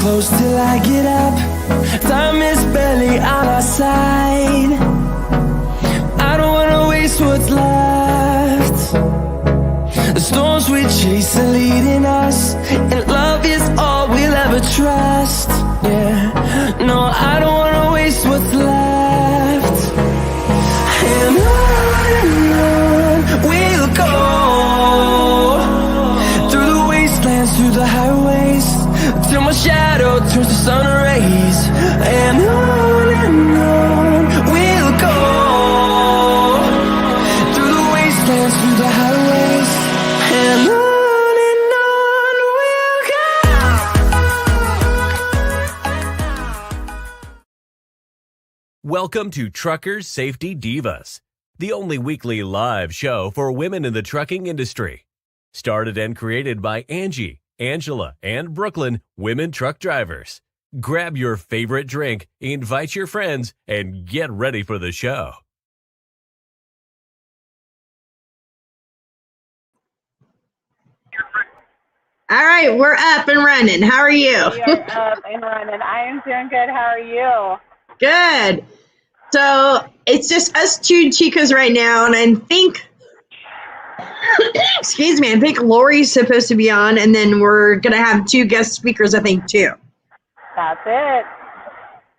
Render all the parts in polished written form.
close till I get up. Time is barely on our side. I don't wanna waste what's left. The storms we chase are leading us, and love is all we'll ever trust. Yeah, no, I don't wanna waste what's left. And on we'll go, through the wastelands, through the highways, till my shadow turns to sun rays. And on we'll go, through the wastelands, through the highways, and on we'll go. Welcome to Truckers Safety Divas, the only weekly live show for women in the trucking industry. Started and created by Angie, Angela, and Brooklyn women truck drivers. Grab your favorite drink, invite your friends, and get ready for the show. All right, we're up and running. How are you? We are up and running. I am doing good. How are you? Good. So it's just us two chicas right now, and I think, excuse me, I think Lori's supposed to be on, and then we're going to have two guest speakers, I think, too. That's it.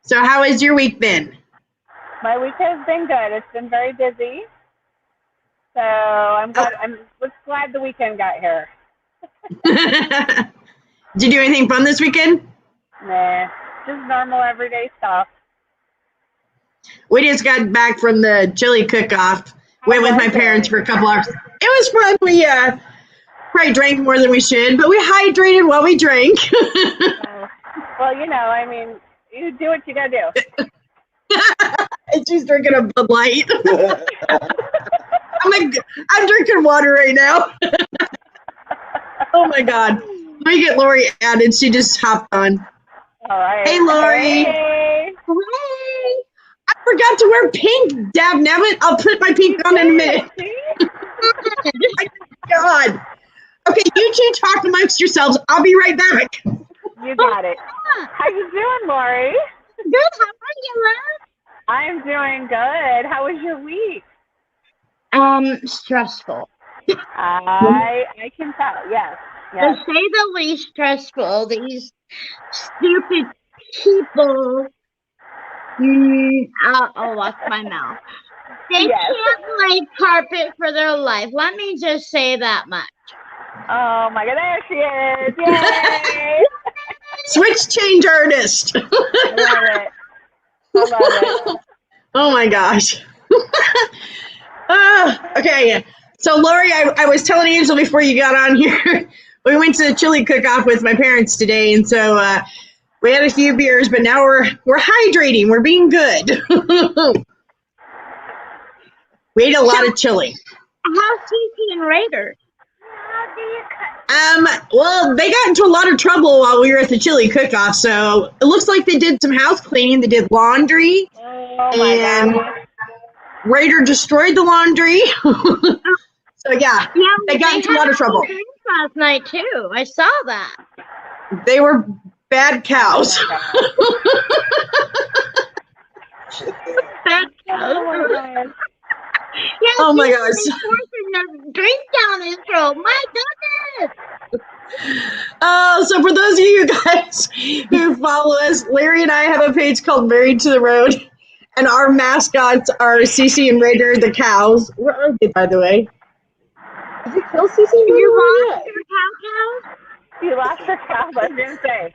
So how has your week been? My week has been good. It's been very busy. So I'm glad the weekend got here. Did you do anything fun this weekend? Nah, just normal everyday stuff. We just got back from the chili cook-off. Went with my parents for a couple hours. It was fun. We probably drank more than we should, but we hydrated while we drank. Well, you know, I mean, you do what you gotta do. And she's drinking a Bud Light. I'm drinking water right now. Oh my God. Let me get Lori added. She just hopped on. All right. Hey, Lori. Hey. Hey. I forgot to wear pink. Dab nabbit. I'll put my pink on in a minute. God. Okay, you two talk amongst yourselves. I'll be right back. You got it. How you doing, Lori? Good. How are you, love? I'm doing good. How was your week? Stressful. I can tell. Yes. To say the least stressful. These stupid people. I'll watch my mouth. They can't lay carpet for their life. Let me just say that much. Oh my God, there she is! Yay! Switch change artist. I love it. I love it. Oh my gosh. Okay. So Lori, I was telling Angela before you got on here, we went to the chili cook-off with my parents today, and so we had a few beers, but now we're hydrating. We're being good. We ate a lot of chili. How's Cece and Raider? Well, they got into a lot of trouble while we were at the chili cook-off, so it looks like they did some house cleaning. They did laundry, and Raider destroyed the laundry. So yeah, they got into a lot of trouble. Last night too. I saw that. They were bad cows. Bad cows. Yes, Oh my gosh. Forcing a drink down his throat. My goodness. So for those of you guys who follow us, Larry and I have a page called Married to the Road, and our mascots are Cece and Raider, the cows. Where are they, by the way? Did you kill Cece? You lost your cow? You lost your cow, I was going to say.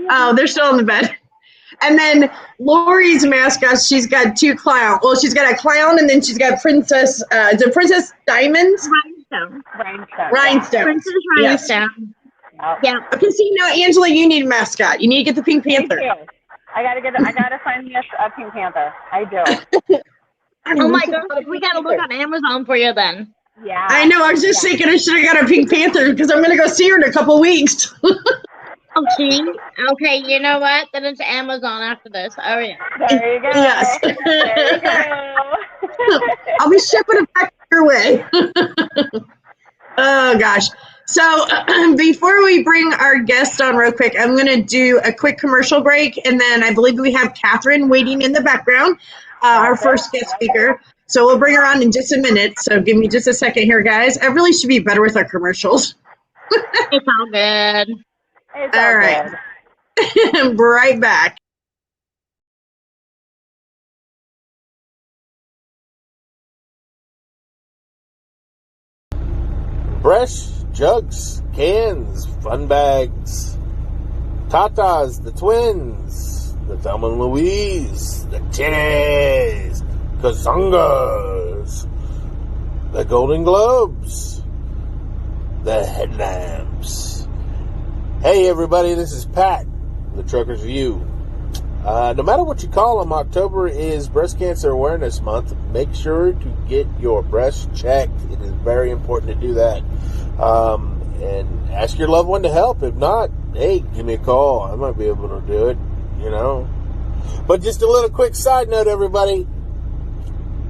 Oh, they're still in the bed. And then Lori's mascot, she's got two clowns. Well, she's got a clown, and then she's got Princess, is it Princess Diamonds? Rhinestone. Princess Rhinestone. Yep. Yeah. Okay, see, now, Angela, you need a mascot. You need to get the Pink Panther. Me too. I gotta find me a Pink Panther. I do. Oh my gosh, we gotta look on Amazon for you then. Yeah. I know, I was just thinking I should have got a Pink Panther because I'm going to go see her in a couple weeks. Oh, see? Okay, you know what? Then it's Amazon after this. Oh, yeah. There you go. Yes. There you go. I'll be shipping it back your way. Oh, gosh. So before we bring our guest on real quick, I'm going to do a quick commercial break. And then I believe we have Catherine waiting in the background, our first guest speaker. So we'll bring her on in just a minute. So give me just a second here, guys. I really should be better with our commercials. It's all good. It's All all right. good. Right back. Breast, jugs, cans, fun bags, Tatas, the twins, the Thelma and Louise, the titties, Kazungas, the Golden Globes, the headlamps. Hey everybody, this is Pat, the Trucker's View. No matter what you call them, October is Breast Cancer Awareness Month. Make sure to get your breast checked. It is very important to do that. And ask your loved one to help. If not, hey, give me a call. I might be able to do it, you know. But just a little quick side note, everybody.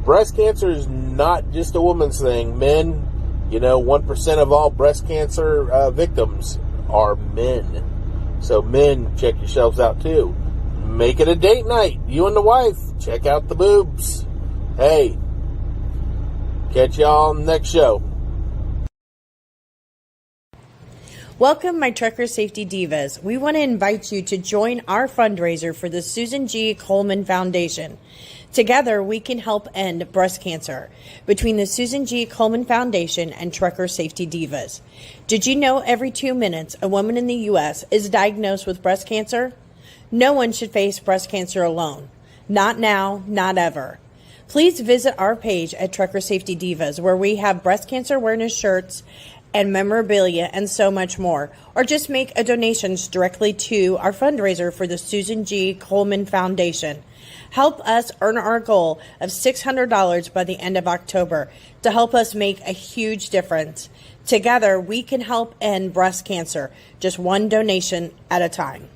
Breast cancer is not just a woman's thing. Men, 1% of all breast cancer victims are men. So men, check yourselves out too. Make it a date night. You and the wife. Check out the boobs. Hey. Catch y'all on the next show. Welcome, my Trucker Safety Divas. We want to invite you to join our fundraiser for the Susan G. Komen Foundation. Together, we can help end breast cancer between the Susan G. Komen Foundation and Trucker Safety Divas. Did you know every 2 minutes a woman in the U.S. is diagnosed with breast cancer? No one should face breast cancer alone. Not now, not ever. Please visit our page at Trucker Safety Divas, where we have breast cancer awareness shirts and memorabilia and so much more. Or just make a donation directly to our fundraiser for the Susan G. Komen Foundation. Help us earn our goal of $600 by the end of October to help us make a huge difference. Together, we can help end breast cancer, just one donation at a time.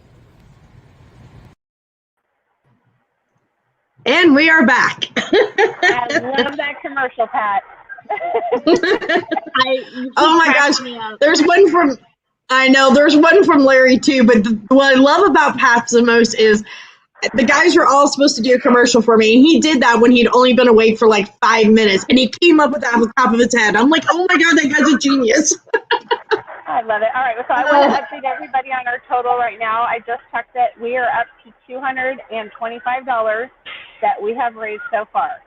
And we are back. I love that commercial, Pat. Oh my gosh. There's one from Larry too, but what I love about Pat's the most is the guys were all supposed to do a commercial for me, and he did that when he'd only been awake for like 5 minutes, and he came up with that on the top of his head. I'm like, oh my God, that guy's a genius. I love it. All right, so I want to update everybody on our total right now. I just checked it. We are up to $225 that we have raised so far.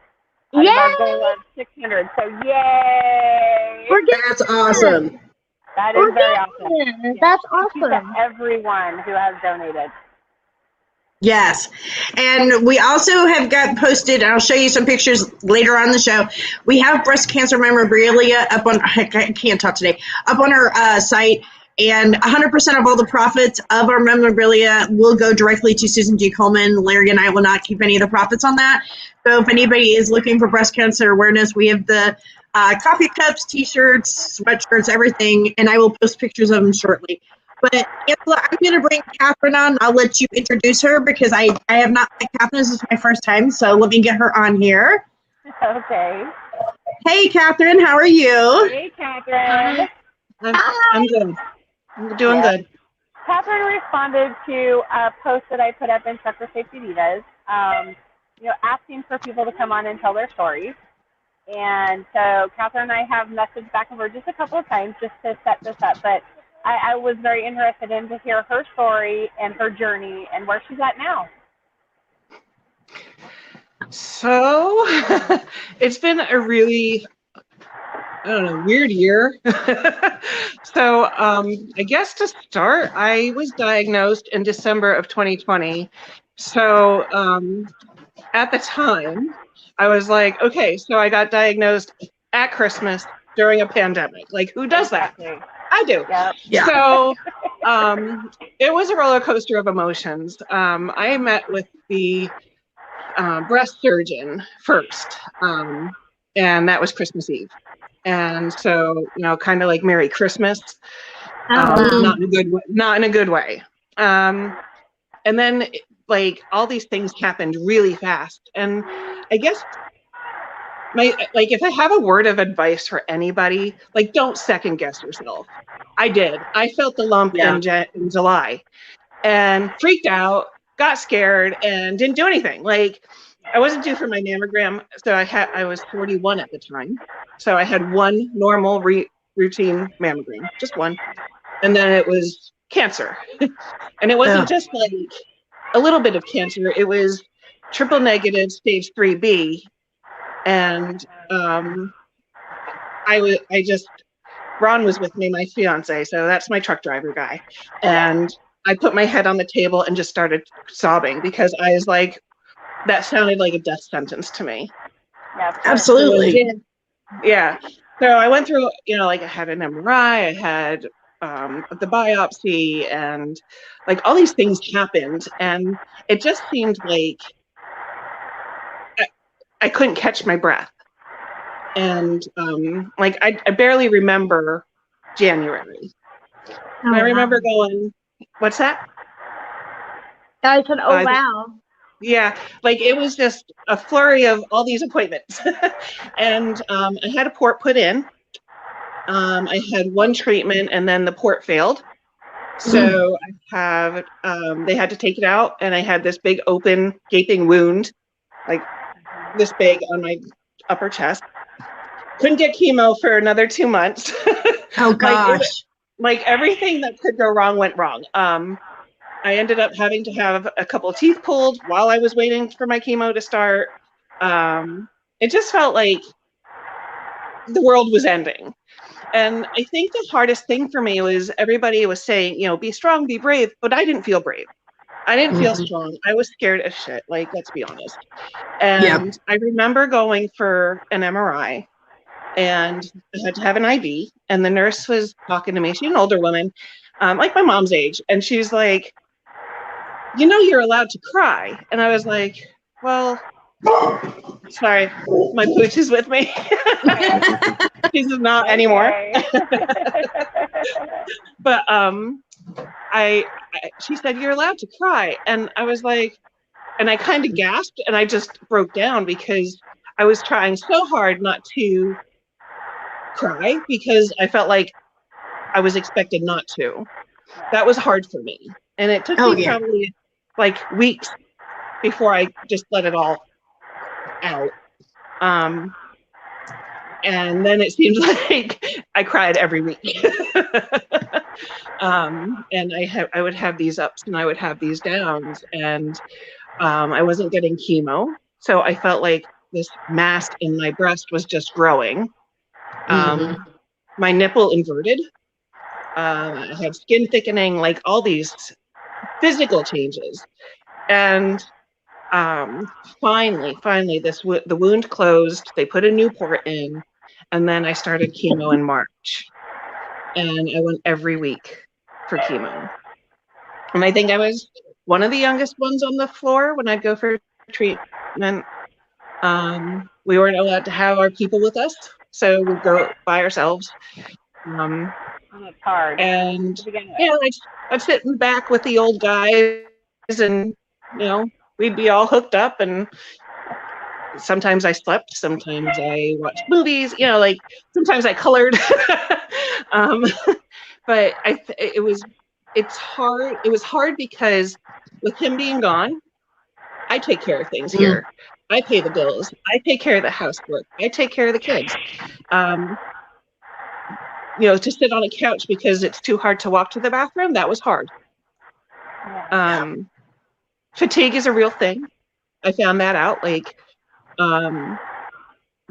Yay! Out of our goal of $600. So yay! That's awesome. That is very awesome. That's Thank you awesome. to everyone who has donated. Yes. And we also have got posted, and I'll show you some pictures later on the show. We have breast cancer memorabilia up on, I can't talk today, up on our site. And 100% of all the profits of our memorabilia will go directly to Susan G. Komen. Larry and I will not keep any of the profits on that. So if anybody is looking for breast cancer awareness, we have the coffee cups, T-shirts, sweatshirts, everything. And I will post pictures of them shortly. But Angela, I'm going to bring Catherine on. I'll let you introduce her because I have not met Catherine. This is my first time. So let me get her on here. Okay. Hey, Catherine. How are you? Hey, Catherine. I'm good. I'm doing good. Catherine responded to a post that I put up in Trucker Safety Divas, asking for people to come on and tell their stories. And so Catherine and I have messaged back and forth just a couple of times just to set this up. But I was very interested in to hear her story and her journey and where she's at now. So it's been a really, weird year. So I guess to start, I was diagnosed in December of 2020. So at the time, I was like, okay, so I got diagnosed at Christmas during a pandemic. Like, who does that? I do. Yep. Yeah. So it was a roller coaster of emotions. I met with the breast surgeon first, and that was Christmas Eve. And so, kind of like Merry Christmas, not in a good way. And then, like, all these things happened really fast. And I guess like if I have a word of advice for anybody, like don't second guess yourself. I did. I felt the lump Yeah. in July and freaked out, got scared, and didn't do anything. Like I wasn't due for my mammogram, so I was 41 at the time, so I had one normal routine mammogram, just one, and then it was cancer, and it wasn't just like a little bit of cancer; it was triple negative, stage 3B, and I just Ron was with me, my fiance, so that's my truck driver guy, and I put my head on the table and just started sobbing because I was like, that sounded like a death sentence to me. Yeah, Absolutely. So, yeah. So I went through, like I had an MRI, I had the biopsy, and like all these things happened, and it just seemed like I couldn't catch my breath. And like I barely remember January. Oh, I remember going, what's that? I said, oh, wow. Yeah, like it was just a flurry of all these appointments. And I had a port put in. I had one treatment and then the port failed. So I have, they had to take it out, and I had this big open gaping wound, like this big on my upper chest. Couldn't get chemo for another 2 months. Oh gosh. Like everything that could go wrong went wrong. I ended up having to have a couple of teeth pulled while I was waiting for my chemo to start. It just felt like the world was ending. And I think the hardest thing for me was everybody was saying, be strong, be brave, but I didn't feel brave. I didn't feel strong. I was scared as shit, like, let's be honest. And I remember going for an MRI, and I had to have an IV, and the nurse was talking to me. She's an older woman, like my mom's age, and she's like, you're allowed to cry. And I was like, well, sorry, my pooch is with me. She's not anymore. But she said, you're allowed to cry. And I was like, and I kind of gasped, and I just broke down because I was trying so hard not to cry because I felt like I was expected not to. That was hard for me. And it took me probably like weeks before I just let it all out. And then it seemed like I cried every week. And I would have these ups and I would have these downs, and I wasn't getting chemo. So I felt like this mass in my breast was just growing. My nipple inverted. I had skin thickening, like all these physical changes. And finally, the wound closed. They put a new port in, and then I started chemo in March. And I went every week for chemo. And I think I was one of the youngest ones on the floor when I'd go for treatment. We weren't allowed to have our people with us, so we'd go by ourselves. It's hard. And I'd sit in the back with the old guys, and we'd be all hooked up, and sometimes I slept, sometimes I watched movies, like sometimes I colored. But it's hard. It was hard because with him being gone, I take care of things here. I pay the bills. I take care of the housework. I take care of the kids. To sit on a couch because it's too hard to walk to the bathroom, that was hard. Fatigue is a real thing. I found that out, like,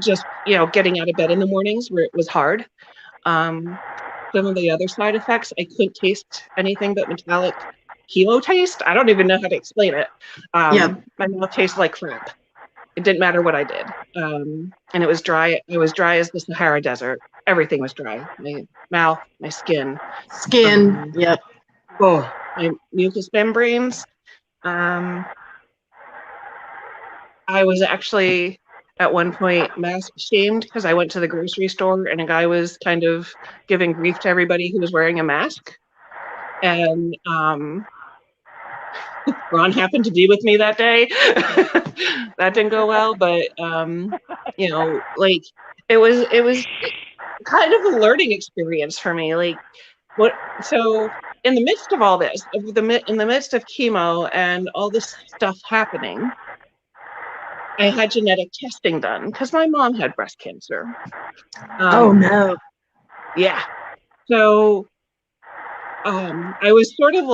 just, getting out of bed in the mornings where it was hard. Some of the other side effects, I couldn't taste anything but metallic chemo taste. I don't even know how to explain it. My mouth tasted like crap. It didn't matter what I did. And it was dry. It was dry as the Sahara Desert. Everything was dry. My mouth, my skin. Yep. Oh, my mucous membranes. I was actually at one point mask shamed because I went to the grocery store and a guy was kind of giving grief to everybody who was wearing a mask. And Ron happened to be with me that day. That didn't go well, but Like it was kind of a learning experience for me. Like so in the midst of all this, in the midst of chemo and all this stuff happening, I had genetic testing done because my mom had breast cancer. Oh no. Yeah. So I was sort of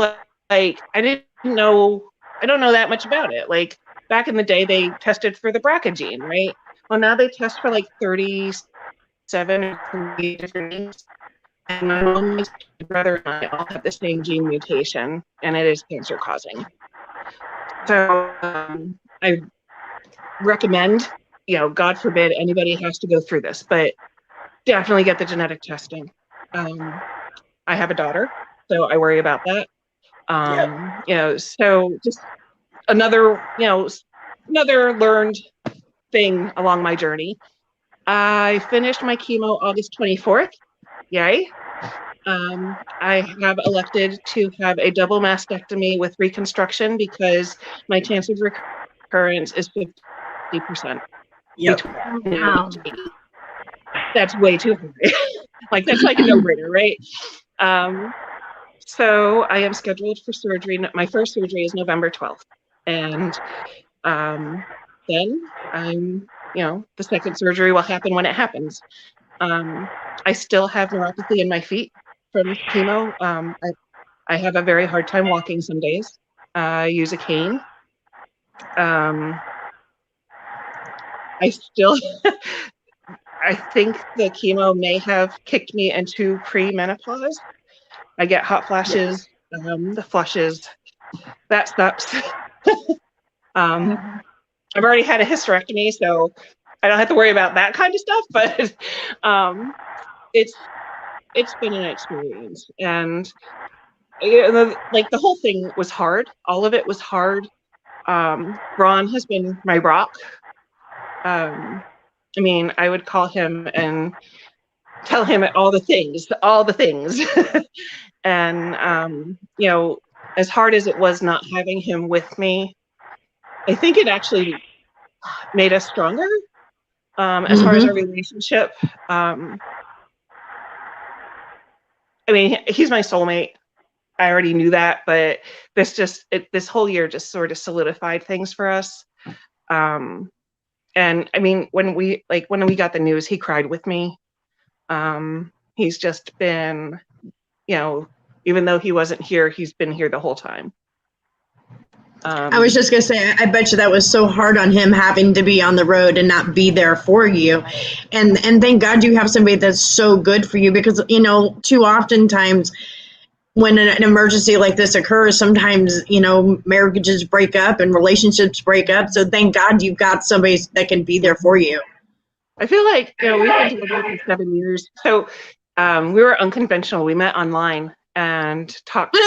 like I don't know that much about it. Like back in the day, they tested for the BRCA gene, right? Well, now they test for like 37 or 38 different genes. And my mom, my brother, and I all have the same gene mutation, and it is cancer causing. So I recommend, God forbid anybody has to go through this, but definitely get the genetic testing. I have a daughter, so I worry about that. So just another learned thing along my journey. I finished my chemo August 24th. Yay. I have elected to have a double mastectomy with reconstruction because my chance of recurrence is 50%. Yep. Wow. That's way too high. Like that's like a no-brainer, right? So I am scheduled for surgery. My first surgery is November 12th. And then I'm, the second surgery will happen when it happens. I still have neuropathy in my feet from chemo. I have a very hard time walking some days. I use a cane. I still, I think the chemo may have kicked me into pre-menopause. I get hot flashes, the flushes. That sucks. I've already had a hysterectomy, so I don't have to worry about that kind of stuff. But it's been an experience, and like the whole thing was hard. All of it was hard. Ron has been my rock. I mean, I would call him and tell him all the things. And as hard as it was not having him with me, I think it actually made us stronger as far as our relationship. I mean, he's my soulmate. I already knew that, but this whole year just sort of solidified things for us. And I mean, when we got the news, he cried with me. He's just been, even though he wasn't here, he's been here the whole time. I was just going to say, I bet you that was so hard on him having to be on the road and not be there for you. And thank God you have somebody that's so good for you, because, too often times when an emergency like this occurs, sometimes, marriages break up and relationships break up. So thank God you've got somebody that can be there for you. I feel like, we've been together for 7 years. So we were unconventional. We met online and talked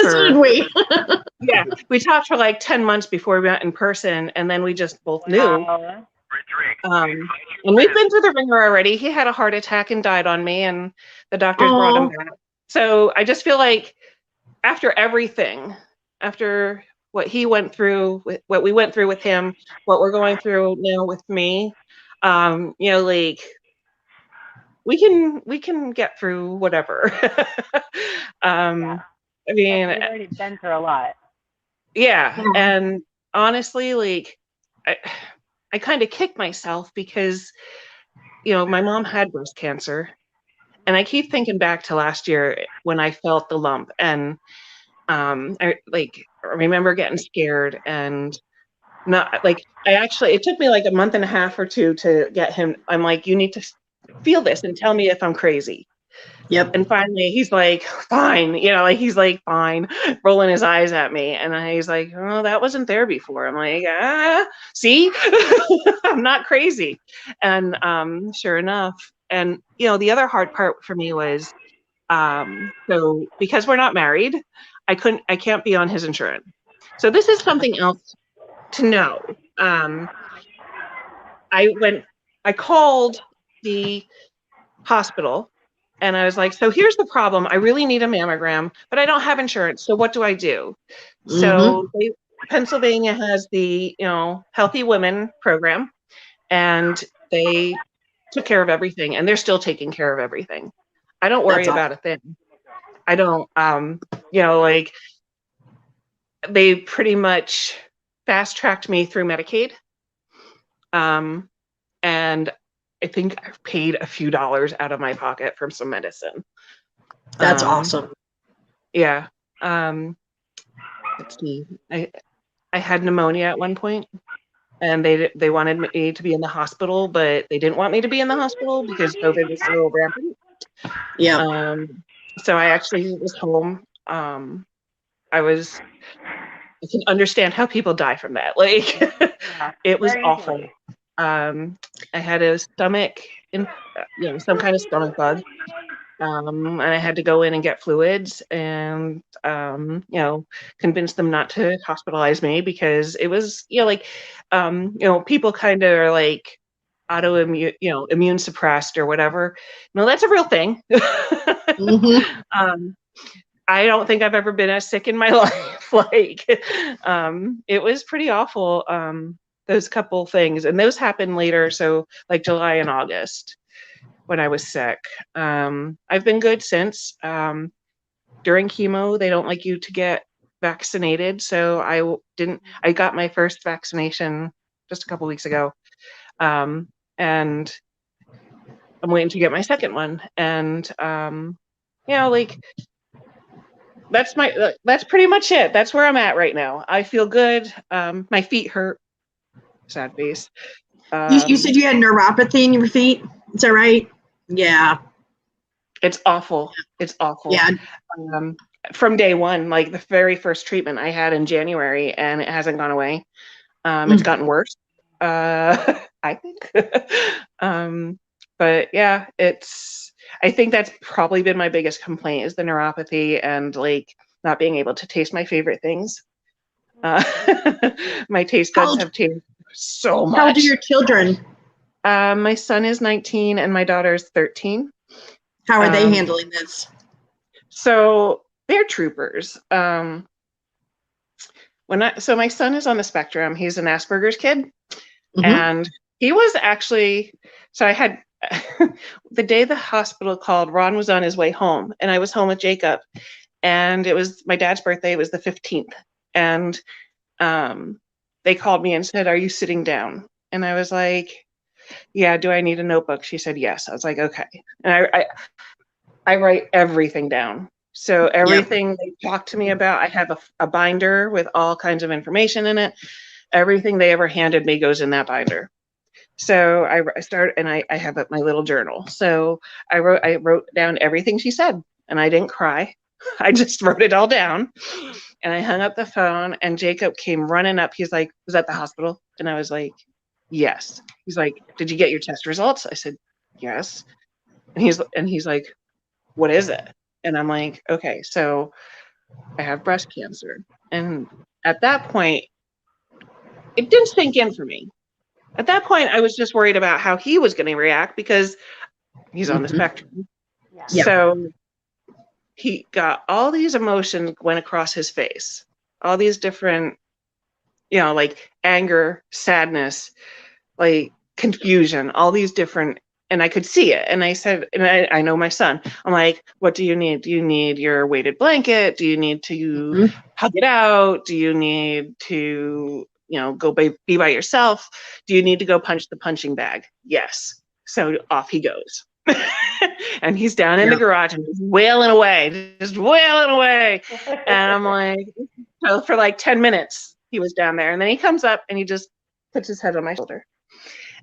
yeah, we talked for like 10 months before we met in person, and then we just both knew. And we've been through the ringer already. He had a heart attack and died on me, and the doctors brought him back. So I just feel like after everything, after what he went through, what we went through with him, what we're going through now with me, like we can get through whatever. I mean, we've already been through a lot. Yeah. And honestly, like I kind of kick myself because, my mom had breast cancer, and I keep thinking back to last year when I felt the lump, and I remember getting scared and not like, it took me like a month and a half or 2 to get him. I'm like, you need to feel this and tell me if I'm crazy. Yep. And finally he's like, fine, he's like, fine, rolling his eyes at me. And he's like, oh, that wasn't there before. I'm like, see, I'm not crazy. And sure enough. And, the other hard part for me was, so because we're not married, I can't be on his insurance. So this is something else to know. I called the hospital, and I was like, so here's the problem. I really need a mammogram, but I don't have insurance. So what do I do? So Pennsylvania has the, Healthy Women program, and they took care of everything, and they're still taking care of everything. I don't worry That's about a thing. I don't, like they pretty much fast tracked me through Medicaid. And I think I've paid a few dollars out of my pocket from some medicine. That's awesome. Yeah. Let's see. I had pneumonia at one point, and they wanted me to be in the hospital, but they didn't want me to be in the hospital because COVID was so rampant. Yeah. So I actually was home. I can understand how people die from that. Like, it was awful. I had a stomach, some kind of stomach bug. And I had to go in and get fluids and, convince them not to hospitalize me because it was, people kind of are like autoimmune, immune suppressed or whatever. No, that's a real thing. Mm-hmm. I don't think I've ever been as sick in my life. Like, it was pretty awful. Those couple things, and those happened later. So like July and August when I was sick. I've been good since. During chemo, they don't like you to get vaccinated. So I got my first vaccination just a couple weeks ago. And I'm waiting to get my second one. And, that's pretty much it. That's where I'm at right now. I feel good. My feet hurt. Sad face. You said you had neuropathy in your feet. Is that right? Yeah. It's awful. It's awful. Yeah. From day one, like the very first treatment I had in January, and it hasn't gone away. It's gotten worse. I think. But yeah, I think that's probably been my biggest complaint is the neuropathy and like not being able to taste my favorite things. My taste buds have changed so much. How old are your children? My son is 19 and my daughter is 13. How are they handling this? So they're troopers. So my son is on the spectrum. He's an Asperger's kid. Mm-hmm. And he was actually, so I had, the day the hospital called, Ron was on his way home and I was home with Jacob, and it was my dad's birthday. It was the 15th. And they called me and said, "Are you sitting down?" And I was like, "Yeah, do I need a notebook?" She said, "Yes." I was like, "Okay." And I write everything down. So everything they talk to me about, I have a binder with all kinds of information in it. Everything they ever handed me goes in that binder. So I start, and I have my little journal. So I wrote down everything she said, and I didn't cry. I just wrote it all down, and I hung up the phone, and Jacob came running up. He's like, "Was at the hospital?" And I was like, "Yes." He's like, "Did you get your test results?" I said, "Yes." And he's like, "What is it?" And I'm like, "Okay, so I have breast cancer." And at that point, it didn't sink in for me. At that point, I was just worried about how he was going to react because he's on the spectrum. Yeah. So he got all these emotions went across his face, all these different, like anger, sadness, like confusion, all these different, and I could see it. And I said, and I know my son, I'm like, "What do you need? Do you need your weighted blanket? Do you need to hug it out? Do you need to, go be by yourself? Do you need to go punch the punching bag?" Yes. So off he goes. And he's down in the garage and he's wailing away, just wailing away. And I'm like, so for like 10 minutes, he was down there. And then he comes up and he just puts his head on my shoulder.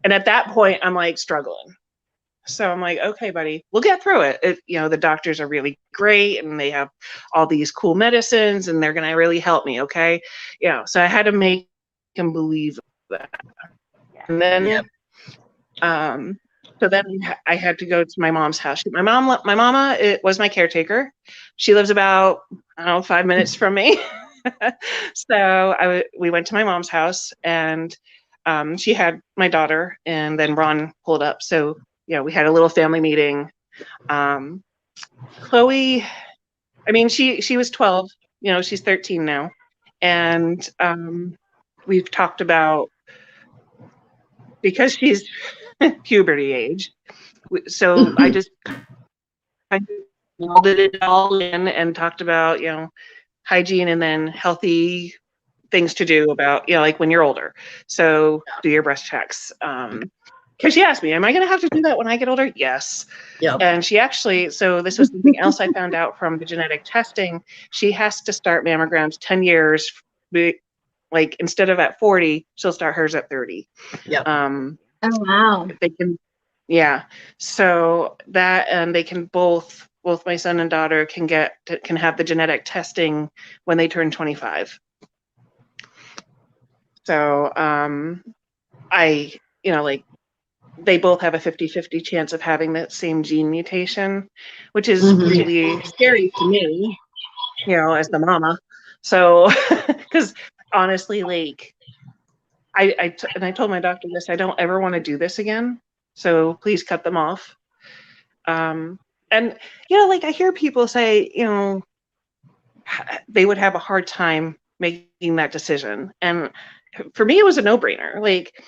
And at that point, I'm like struggling. So I'm like, "Okay, buddy, we'll get through it. The doctors are really great and they have all these cool medicines and they're going to really help me. Okay." So I had to make him believe that. And then, so then I had to go to my mom's house. My mama, it was my caretaker. She lives about, 5 minutes from me. So we went to my mom's house, and she had my daughter, and then Ron pulled up. So, we had a little family meeting. Chloe, she was 12, she's 13 now. And we've talked about, because she's puberty age. So I just kind of molded it all in and talked about, hygiene and then healthy things to do about, like when you're older. So do your breast checks. Because she asked me, am I going to have to do that when I get older? Yes. Yep. And she actually, so this was something else I found out from the genetic testing. She has to start mammograms 10 years, like instead of at 40, she'll start hers at 30. Yep. Oh, wow. They can, yeah. So that, and they can both my son and daughter can have the genetic testing when they turn 25. So I, like they both have a 50-50 chance of having that same gene mutation, which is really scary to me, as the mama. So, because honestly, like I told my doctor this, I don't ever want to do this again. So please cut them off. And, like I hear people say, they would have a hard time making that decision. And for me, it was a no-brainer. Like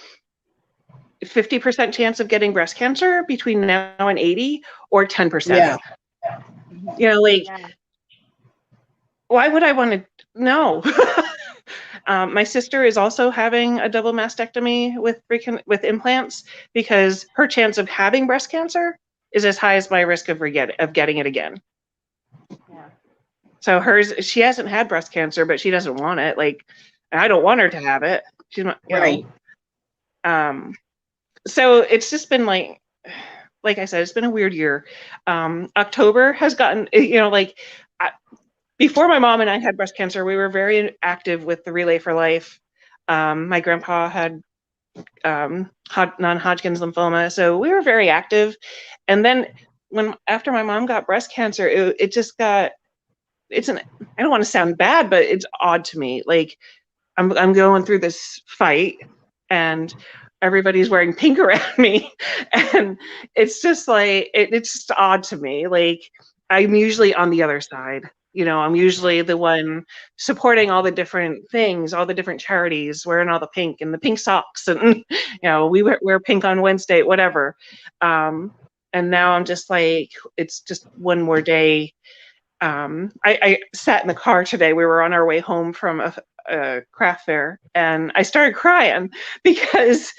50% chance of getting breast cancer between now and 80 or 10%. Yeah. Why would I want to know? My sister is also having a double mastectomy with implants because her chance of having breast cancer is as high as my risk of getting it again. Yeah. So she hasn't had breast cancer, but she doesn't want it. Like, I don't want her to have it. She's not, right. So it's just been like I said, it's been a weird year. October has gotten, before my mom and I had breast cancer, we were very active with the Relay for Life. My grandpa had non-Hodgkin's lymphoma, so we were very active. And then after my mom got breast cancer, it just got, I don't want to sound bad, but it's odd to me. Like I'm going through this fight and everybody's wearing pink around me. And it's just like, it's just odd to me. Like I'm usually on the other side. I'm usually the one supporting all the different things, all the different charities, wearing all the pink and the pink socks. And, we wear pink on Wednesday, whatever. And now I'm just like, it's just one more day. I sat in the car today. We were on our way home from a craft fair and I started crying because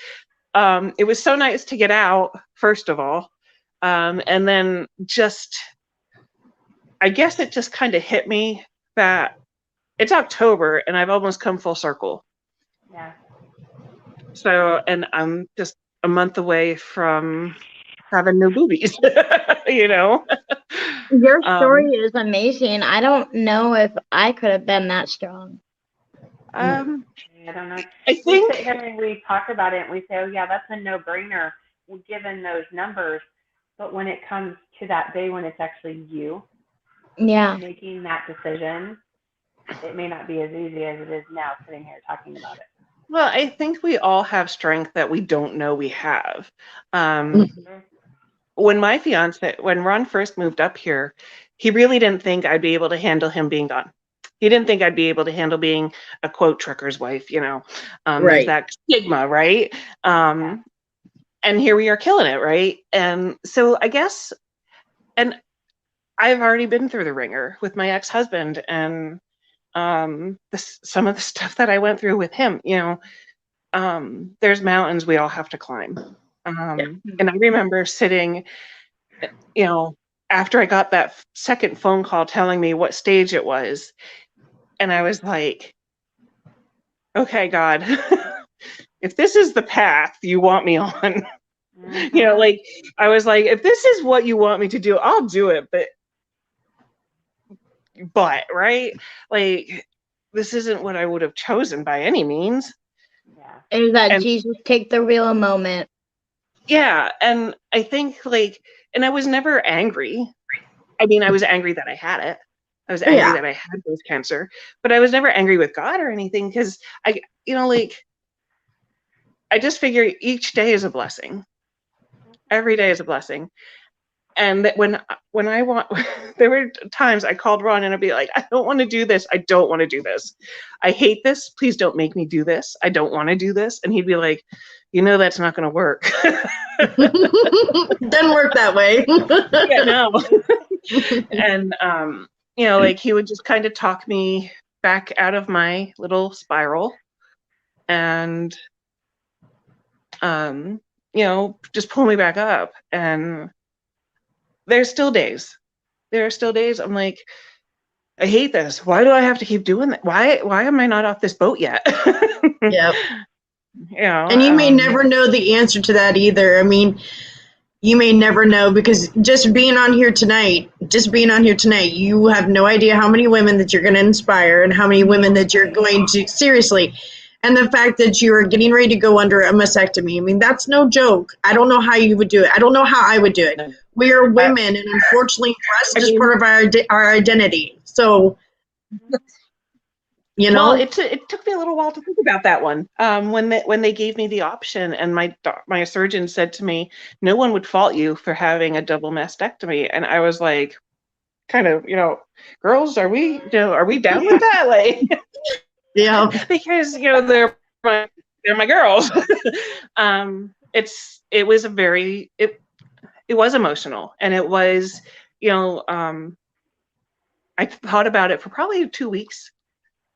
it was so nice to get out, first of all. And then I guess it just kind of hit me that it's October and I've almost come full circle. Yeah. So, and I'm just a month away from having no boobies, Your story is amazing. I don't know if I could have been that strong. I don't know. I think we sit here and we talk about it and we say, oh yeah, that's a no-brainer given those numbers. But when it comes to that day when it's actually you making that decision, it may not be as easy as it is now sitting here talking about it. Well, I think we all have strength that we don't know we have. When Ron first moved up here, he really didn't think I'd be able to handle him being gone. He didn't think I'd be able to handle being a quote trucker's wife, there's that stigma, right? And here we are killing it, right? And so I guess, and I've already been through the ringer with my ex-husband and some of the stuff that I went through with him, there's mountains we all have to climb. And I remember sitting, after I got that second phone call telling me what stage it was, and I was like, okay, God, if this is the path you want me on, I was like, if this is what you want me to do, I'll do it. But right, like this isn't what I would have chosen by any means. Yeah. Is that Jesus take the wheel a moment? Yeah, and I think and I was never angry. I mean, I was angry that I had it. I was angry that I had breast cancer, but I was never angry with God or anything because I just figure each day is a blessing. Every day is a blessing. And that when I want, there were times I called Ron and I'd be like, I don't want to do this. I don't want to do this. I hate this. Please don't make me do this. I don't want to do this. And he'd be like, you know that's not going to work. Doesn't work that way. Yeah, no. And you know, like he would just kind of talk me back out of my little spiral, and you know, just pull me back up. And there's still days. There are still days I'm like, I hate this. Why do I have to keep doing that? Why am I not off this boat yet? Yep. You know, And you may never know the answer to that either. I mean, you may never know, because just being on here tonight, you have no idea how many women that you're going to inspire and how many women that you're going to, seriously. And the fact that you are getting ready to go under a mastectomy, I mean, that's no joke. I don't know how you would do it. I don't know how I would do it. We are women, and unfortunately, breast is part of our identity. So, you know. Well, it took me a little while to think about that one. When they gave me the option, and my surgeon said to me, "No one would fault you for having a double mastectomy," and I was like, kind of, you know, girls, are we down with that? Like, Yeah. because you know they're my girls. It was emotional, and it was, you know, I thought about it for probably 2 weeks.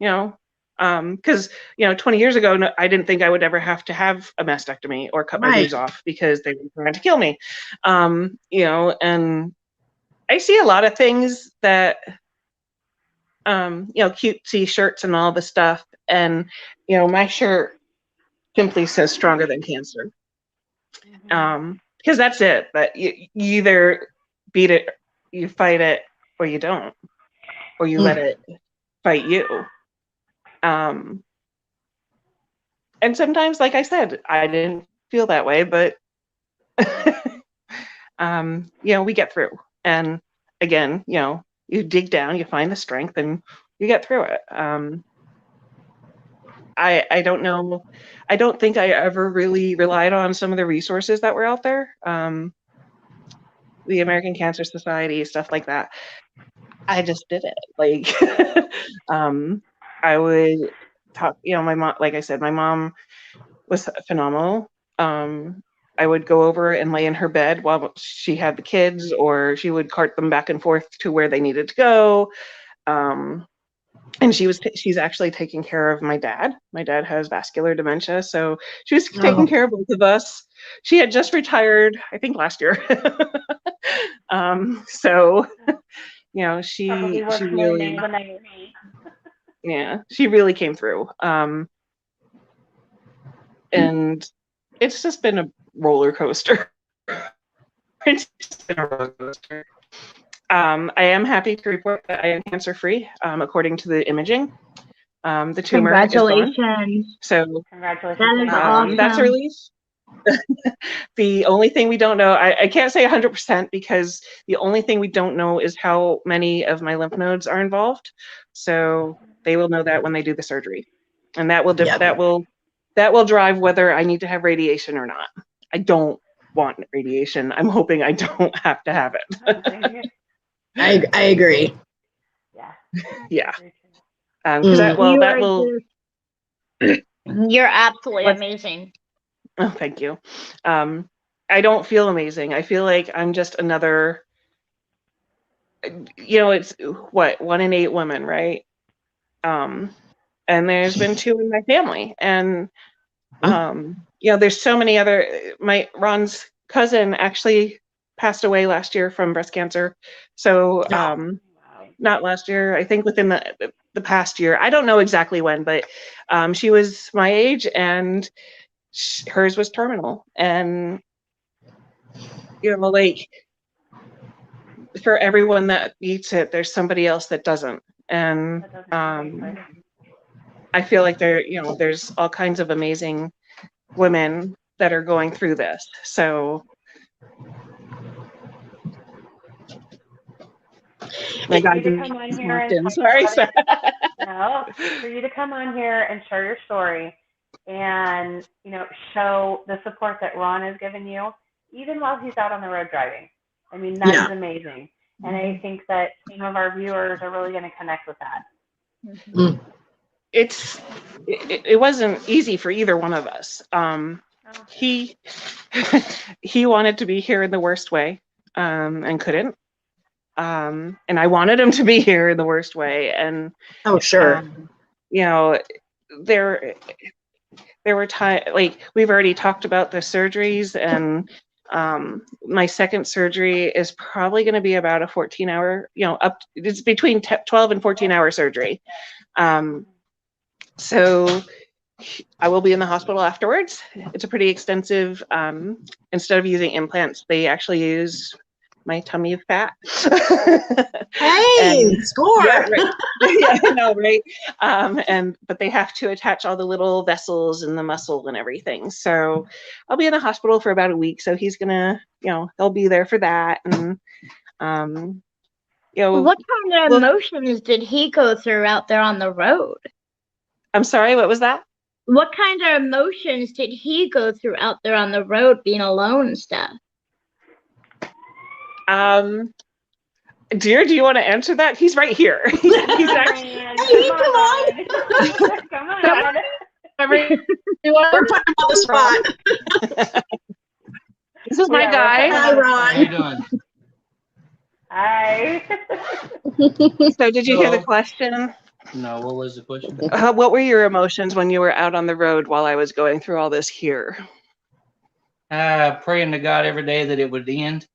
You know, because, you know, 20 years ago, I didn't think I would ever have to have a mastectomy or cut my boobs off, because they were trying to kill me. You know, and I see a lot of things that, you know, cutesy shirts and all the stuff. And, you know, my shirt simply says "stronger than cancer." Because that's it. But you either beat it, you fight it, or you don't, or you let it fight you. And sometimes, like I said, I didn't feel that way, but you know, we get through. And again, you know, you dig down, you find the strength, and you get through it. I don't know. I don't think I ever really relied on some of the resources that were out there. The American Cancer Society, stuff like that. I just did it. Like, I would talk, you know, my mom, like I said, my mom was phenomenal. I would go over and lay in her bed while she had the kids, or she would cart them back and forth to where they needed to go. And she's actually taking care of my dad. My dad has vascular dementia, so she was taking care of both of us. She had just retired, I think, last year. So, you know, she really, yeah, she really came through. And it's just been a roller coaster. It's just been a roller coaster. I am happy to report that I am cancer-free, according to the imaging. The tumor is gone. Congratulations. So Congratulations. That is awesome. that's a relief. The only thing we don't know, I can't say 100%, because the only thing we don't know is how many of my lymph nodes are involved. So they will know that when they do the surgery, and that will that will drive whether I need to have radiation or not. I don't want radiation. I'm hoping I don't have to have it. I agree. Yeah. Yeah. Because that will. You're absolutely amazing. Oh, thank you. I don't feel amazing. I feel like I'm just another. You know, it's what, 1 in 8 women, right? And there's been 2 in my family, and you know, there's so many other. Ron's cousin actually passed away last year from breast cancer. So not last year, I think within the past year. I don't know exactly when, but she was my age, and hers was terminal. And you know, like, for everyone that eats it, there's somebody else that doesn't. And I feel like there's all kinds of amazing women that are going through this. So my God, to come on here and sorry. No, for you to come on here and share your story, and you know, show the support that Ron has given you, even while he's out on the road driving. I mean, that is amazing. And I think that some of our viewers are really going to connect with that. It wasn't easy for either one of us. he he wanted to be here in the worst way, and couldn't. And I wanted him to be here in the worst way. And Oh, sure. you know, there were times, like, we've already talked about the surgeries, and my second surgery is probably going to be about a 14-hour, it's between 12 and 14-hour surgery. So I will be in the hospital afterwards. It's a pretty extensive, instead of using implants, they actually use my tummy of fat. Hey, score! Yeah, right. Yeah, I know, right? But they have to attach all the little vessels and the muscle and everything. So I'll be in the hospital for about a week. So he's gonna, he'll be there for that. And what kind of emotions did he go through out there on the road? I'm sorry, what was that? What kind of emotions did he go through out there on the road, being alone and stuff? Dear, do you want to answer that? He's right here. He's actually. Hey, come on. Come on. We're putting him on the spot. This is my guy. Hi, Ron. How you doing? Hi. So did you hear the question? No, what was the question? What were your emotions when you were out on the road while I was going through all this here? Praying to God every day that it would end.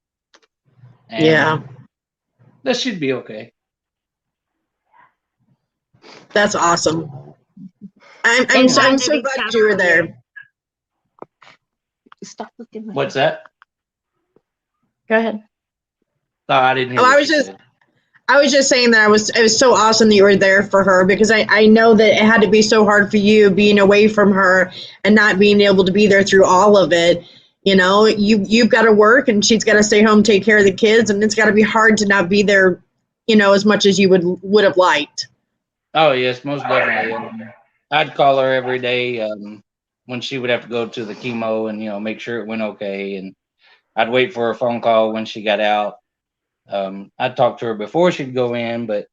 And Yeah. That should be okay. That's awesome. I'm so glad you were there. Stop looking. What's that? Go ahead. Oh, I didn't hear. Oh, I was just saying that it was so awesome that you were there for her, because I know that it had to be so hard for you being away from her and not being able to be there through all of it. You've got to work, and she's got to stay home, take care of the kids, and it's got to be hard to not be there, as much as you would have liked. Oh yes, most definitely. I'd call her every day when she would have to go to the chemo and make sure it went okay, and I'd wait for her phone call when she got out. I'd talk to her before she'd go in, but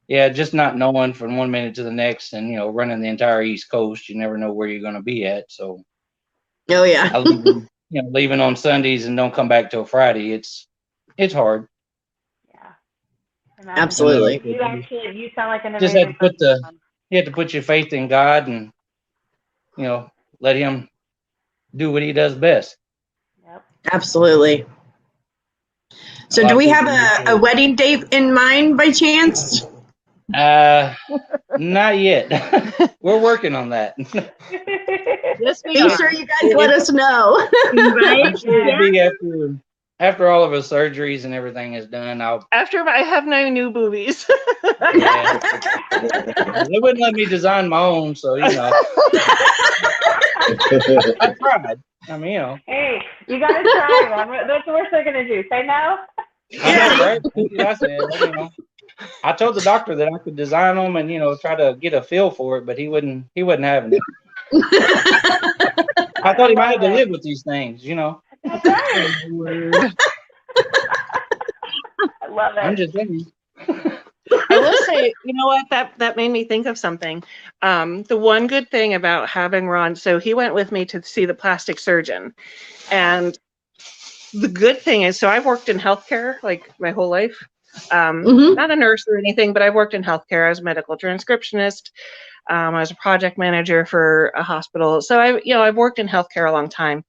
yeah, just not knowing from one minute to the next, and running the entire East Coast, you never know where you're going to be at. So, oh yeah, leaving on Sundays and don't come back till Friday, it's hard. Yeah, absolutely. You sound like an just amazing have to you have to put your faith in God, and let Him do what He does best. Yep. Absolutely. So do we have a wedding date in mind by chance? Not yet. We're working on that. Yes, we Be are. sure you guys let us know. Right? I'm sure it'll be after all of our surgeries and everything is done. After I have no new boobies. Yeah. They wouldn't let me design my own, so I tried. Hey, you gotta try them. That's the worst they're gonna do. Say no. I said, I told the doctor that I could design them and try to get a feel for it, but he wasn't having it. I thought he might have to live with these things, That's right. I love it. I'm just saying. I will say, you know what, that made me think of something. The one good thing about having Ron, so he went with me to see the plastic surgeon, and the good thing is, so I've worked in healthcare like my whole life. Not a nurse or anything, but I've worked in healthcare as a medical transcriptionist. I was a project manager for a hospital. So I've worked in healthcare a long time.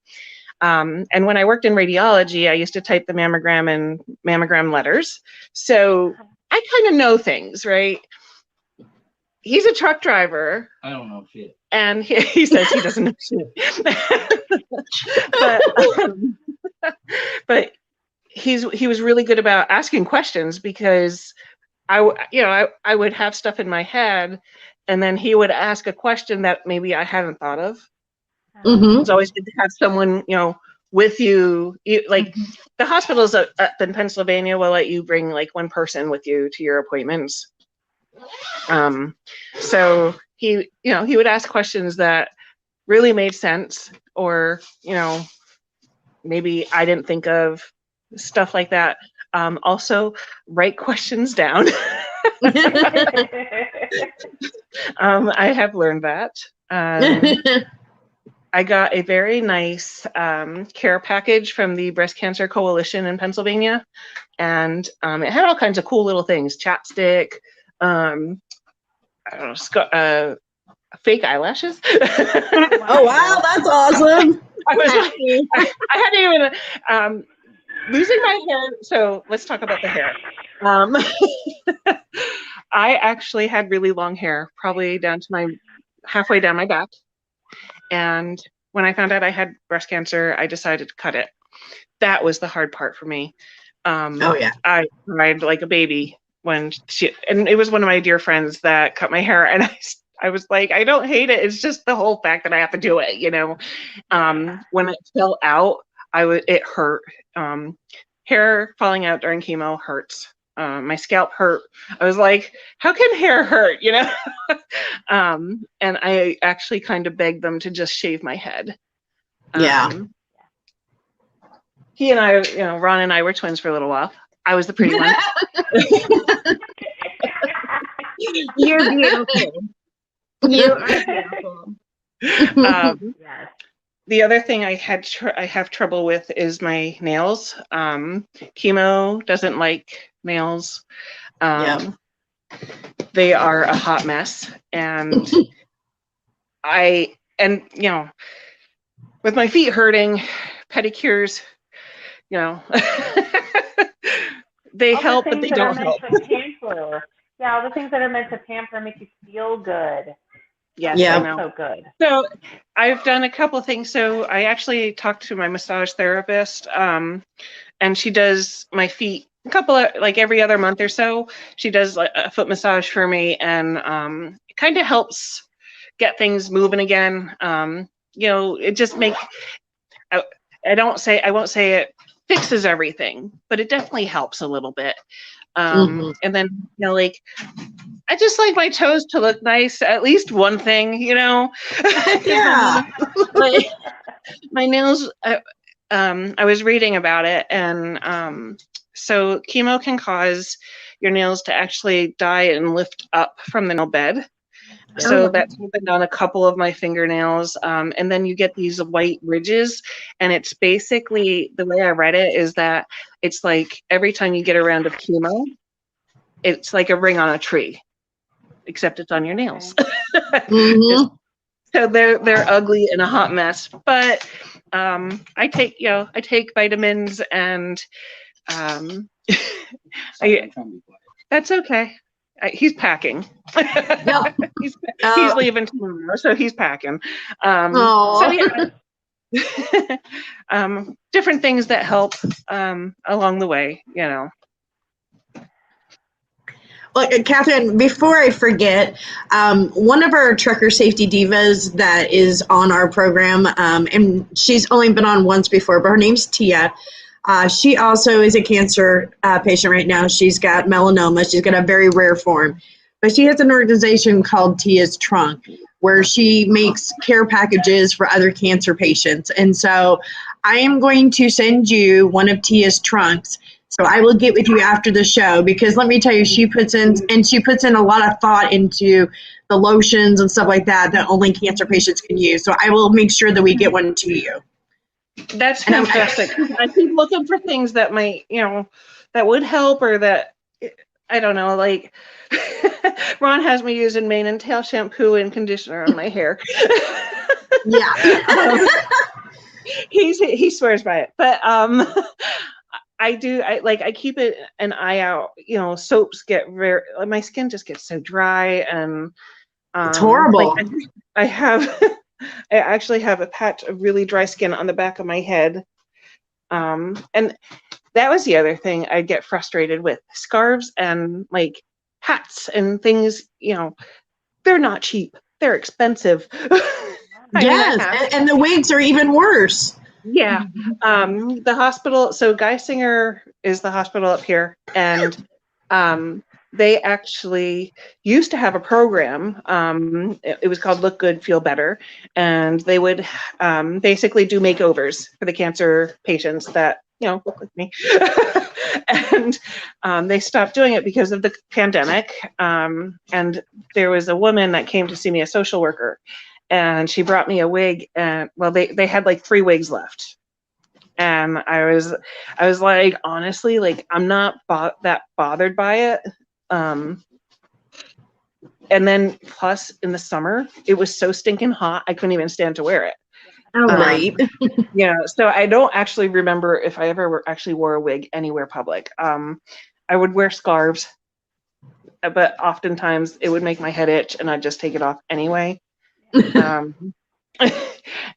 And when I worked in radiology, I used to type the mammogram and mammogram letters. So I kind of know things, right? He's a truck driver. I don't know shit. And he says he doesn't know shit. But he was really good about asking questions, because I would have stuff in my head, and then he would ask a question that maybe I hadn't thought of. It's always good to have someone with you. Like the hospitals up in Pennsylvania will let you bring like one person with you to your appointments. So he would ask questions that really made sense, or maybe I didn't think of, stuff like that. Also, write questions down. I have learned that. I got a very nice care package from the Breast Cancer Coalition in Pennsylvania, and it had all kinds of cool little things: chapstick, I don't know, fake eyelashes. Oh wow, that's awesome. I was like, I hadn't even losing my hair. So let's talk about the hair. I actually had really long hair, probably down to my halfway down my back. And when I found out I had breast cancer, I decided to cut it. That was the hard part for me. Oh yeah. I cried like a baby when and it was one of my dear friends that cut my hair, and I was like, I don't hate it. It's just the whole fact that I have to do it, you know. When it fell out, it hurt. Hair falling out during chemo hurts. My scalp hurt. I was like, how can hair hurt, you know? And I actually kind of begged them to just shave my head. Yeah. He and I, you know, Ron and I were twins for a little while. I was the pretty one. You're beautiful. You are beautiful. Yes. The other thing I have trouble with is my nails. Chemo doesn't like nails. They are a hot mess, and you know, with my feet hurting, pedicures, you know, they help, but they don't help. Yeah, all the things that are meant to pamper make you feel good. Yes, Yeah. I know. So good. So I've done a couple of things. So I actually talked to my massage therapist, and she does my feet a couple of, like every other month or so. She does like a foot massage for me, and it kind of helps get things moving again. You know, it just I won't say it fixes everything, but it definitely helps a little bit. And then, you know, like, I just like my toes to look nice, at least one thing, you know. Yeah. Like, my nails, I was reading about it, and so chemo can cause your nails to actually die and lift up from the nail bed. So that's happened on a couple of my fingernails. And then you get these white ridges, and it's basically, the way I read it is that it's like every time you get a round of chemo, it's like a ring on a tree, except it's on your nails. So they're ugly and a hot mess. But I take vitamins, and that's okay. He's packing. He's leaving tomorrow, so he's packing. So yeah, different things that help along the way, you know. Well, Catherine, before I forget, one of our trucker safety divas that is on our program, and she's only been on once before, but her name's Tia. She also is a cancer patient right now. She's got melanoma. She's got a very rare form. But she has an organization called Tia's Trunk, where she makes care packages for other cancer patients. And so I am going to send you one of Tia's trunks. So I will get with you after the show, because let me tell you, she puts in a lot of thought into the lotions and stuff like that only cancer patients can use. So I will make sure that we get one to you. That's fantastic. I keep looking for things that might, you know, that would help, or that, I don't know, like Ron has me using mane and tail shampoo and conditioner on my hair. Yeah. He swears by it, but I keep an eye out. You know, soaps get my skin just gets so dry, and it's horrible. Like, I actually have a patch of really dry skin on the back of my head. And that was the other thing I'd get frustrated with. Scarves and like hats and things, you know, they're not cheap. They're expensive. Yes, and the wigs are even worse. Yeah. The hospital, so Geisinger is the hospital up here, and they actually used to have a program. It was called Look Good, Feel Better. And they would basically do makeovers for the cancer patients that, you know, look like me. And they stopped doing it because of the pandemic. And there was a woman that came to see me, a social worker. and she brought me a wig, and well, they had like 3 wigs left. And I was like, honestly, like, I'm not that bothered by it. And then plus in the summer, it was so stinking hot, I couldn't even stand to wear it. Oh, right. Yeah, so I don't actually remember if I ever actually wore a wig anywhere public. I would wear scarves, but oftentimes it would make my head itch, and I'd just take it off anyway.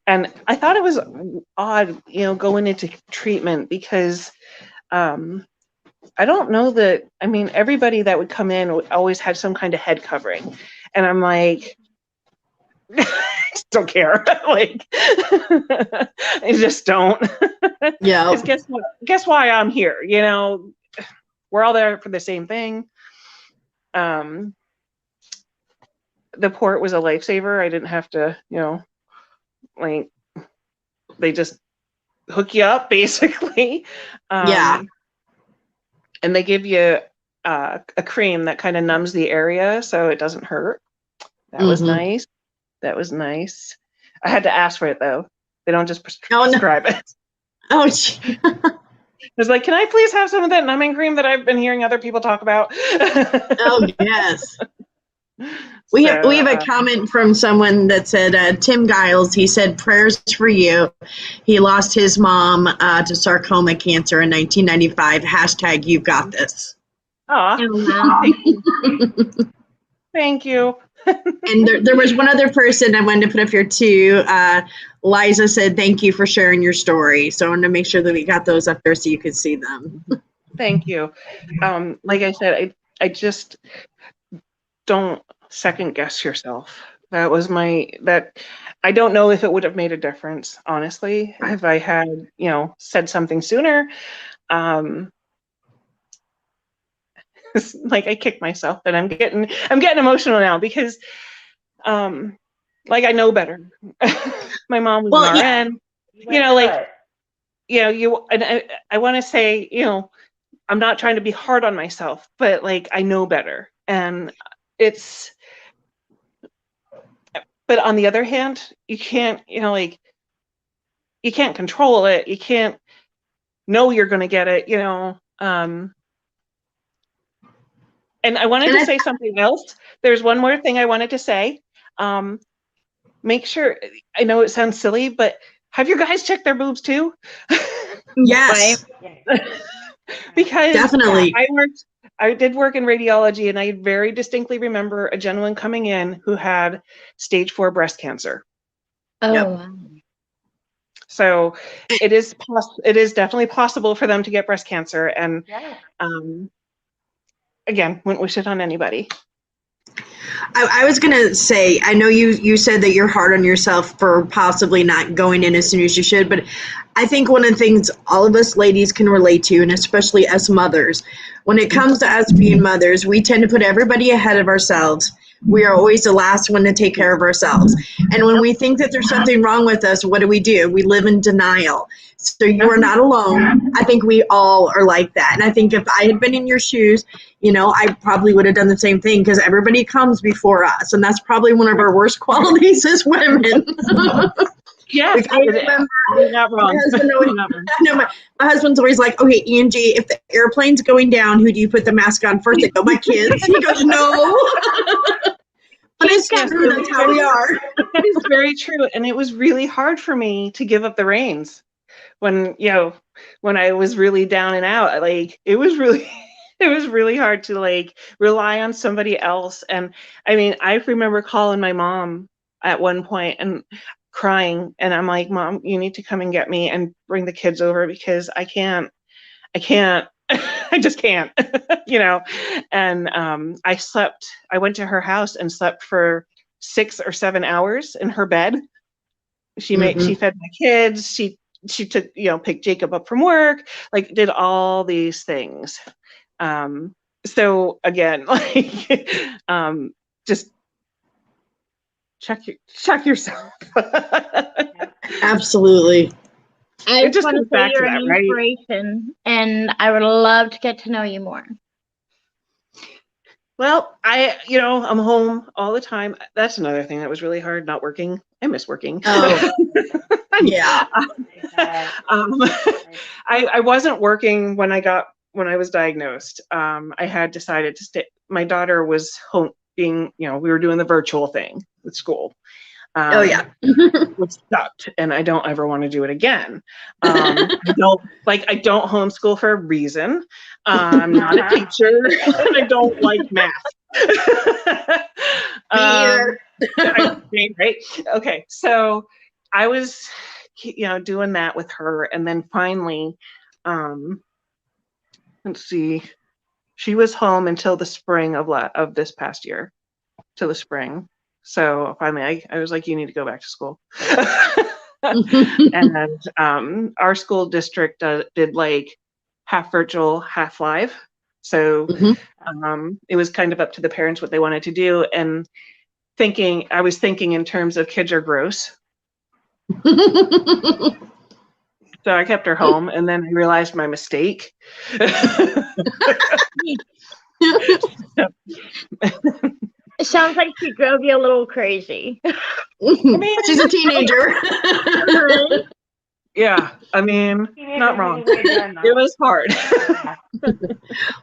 And I thought it was odd, going into treatment, because I don't know that, I mean, everybody that would come in always had some kind of head covering. And I'm like, I just don't care. Like, I just don't. Yeah. Guess why I'm here? We're all there for the same thing. The port was a lifesaver. I didn't have to, like, they just hook you up basically. Yeah. And they give you a cream that kind of numbs the area so it doesn't hurt. That was nice. That was nice. I had to ask for it though. They don't just prescribe it. Oh, I was like, can I please have some of that numbing cream that I've been hearing other people talk about? oh yes. We have a comment from someone that said, Tim Giles, he said, prayers for you. He lost his mom to sarcoma cancer in 1995. # you've got this. Oh, wow. Thank you. And there was one other person I wanted to put up here too. Liza said, thank you for sharing your story. So I wanted to make sure that we got those up there so you could see them. Thank you. Like I said, I just don't second guess yourself. That was I don't know if it would have made a difference, honestly, if I had, said something sooner. Like, I kicked myself, and I'm getting emotional now because, like, I know better. My mom was an RN, and I want to say, I'm not trying to be hard on myself, but like, I know better. And but on the other hand, you can't, you can't control it. You can't know you're going to get it, and I wanted to say something else. There's one more thing I wanted to say. Make sure, I know it sounds silly, but have your guys checked their boobs too? Yes. Because definitely. I did work in radiology, and I very distinctly remember a gentleman coming in who had stage 4 breast cancer. Oh, Yep. wow. So it is definitely possible for them to get breast cancer. And again, wouldn't wish it on anybody. I was going to say, I know you said that you're hard on yourself for possibly not going in as soon as you should, but I think one of the things all of us ladies can relate to, and especially us mothers, when it comes to us being mothers, we tend to put everybody ahead of ourselves. We are always the last one to take care of ourselves. And when we think that there's something wrong with us, what do? We live in denial. So you are not alone. I think we all are like that. And I think if I had been in your shoes, I probably would have done the same thing, because everybody comes before us. And that's probably one of our worst qualities as women. Yeah, like, I remember not wrong. My husband's always like, okay, Angie, if the airplane's going down, who do you put the mask on first? I go, my kids. He goes, no. But it's true. That's how we are. It's very true. And it was really hard for me to give up the reins when I was really down and out. Like, it was really hard to like rely on somebody else. And I mean, I remember calling my mom at one point and crying, and I'm like, Mom, you need to come and get me and bring the kids over, because I can't I just can't. And I went to her house and slept for 6 or 7 hours in her bed. She fed my kids, she took, picked Jacob up from work, like, did all these things. So again, like, just check yourself. Absolutely. I just want to comes say back to you're that, an right? inspiration, and I would love to get to know you more. Well, I'm home all the time. That's another thing that was really hard, not working. I miss working. Oh, yeah. um, I wasn't working when I was diagnosed. I had decided to stay. My daughter was home we were doing the virtual thing with school. Oh, yeah. Which sucked, and I don't ever want to do it again. I don't homeschool for a reason. I'm not a teacher, and I don't like math. Me either. Right? Okay, so I was, doing that with her, and then finally, let's see, she was home until the spring of this past year, till the spring. So finally, I was like, you need to go back to school. And our school district did like half virtual, half live. So it was kind of up to the parents what they wanted to do. And I was thinking in terms of kids are gross. So I kept her home, and then I realized my mistake. It sounds like she drove you a little crazy. She's a teenager. Yeah, I mean, not wrong. It was hard.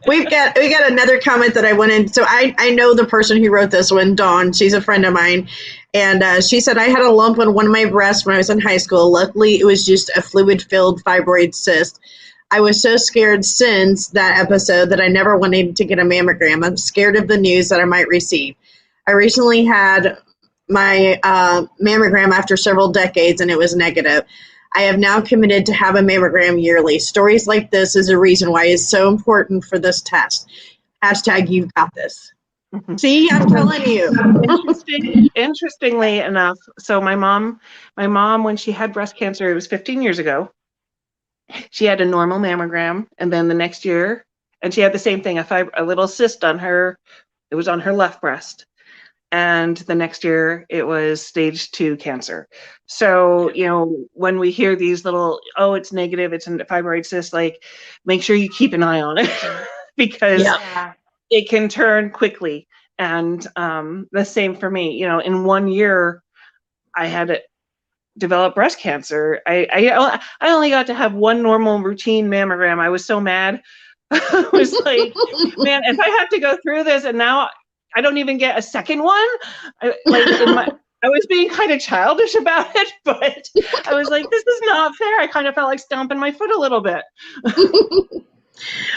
we got another comment that I went in. So I know the person who wrote this one, Dawn. She's a friend of mine. And she said, I had a lump on one of my breasts when I was in high school. Luckily, it was just a fluid-filled fibroid cyst. I was so scared since that episode that I never wanted to get a mammogram. I'm scared of the news that I might receive. I recently had my mammogram after several decades, and it was negative. I have now committed to have a mammogram yearly. Stories like this is a reason why it's so important for this test. # you've got this. See, I'm telling you. Interestingly enough, so my mom, when she had breast cancer, it was 15 years ago. She had a normal mammogram, and then the next year, and she had the same thing, a little cyst on her. It was on her left breast. And the next year it was stage 2 cancer. So, when we hear these little, it's negative, it's a fibroid cyst, like, make sure you keep an eye on it because it can turn quickly. And the same for me, in 1 year, I had develop breast cancer. I only got to have one normal routine mammogram. I was so mad. I was like, man, if I have to go through this and now I don't even get a second one, I was being kind of childish about it, but I was like, this is not fair. I kind of felt like stomping my foot a little bit.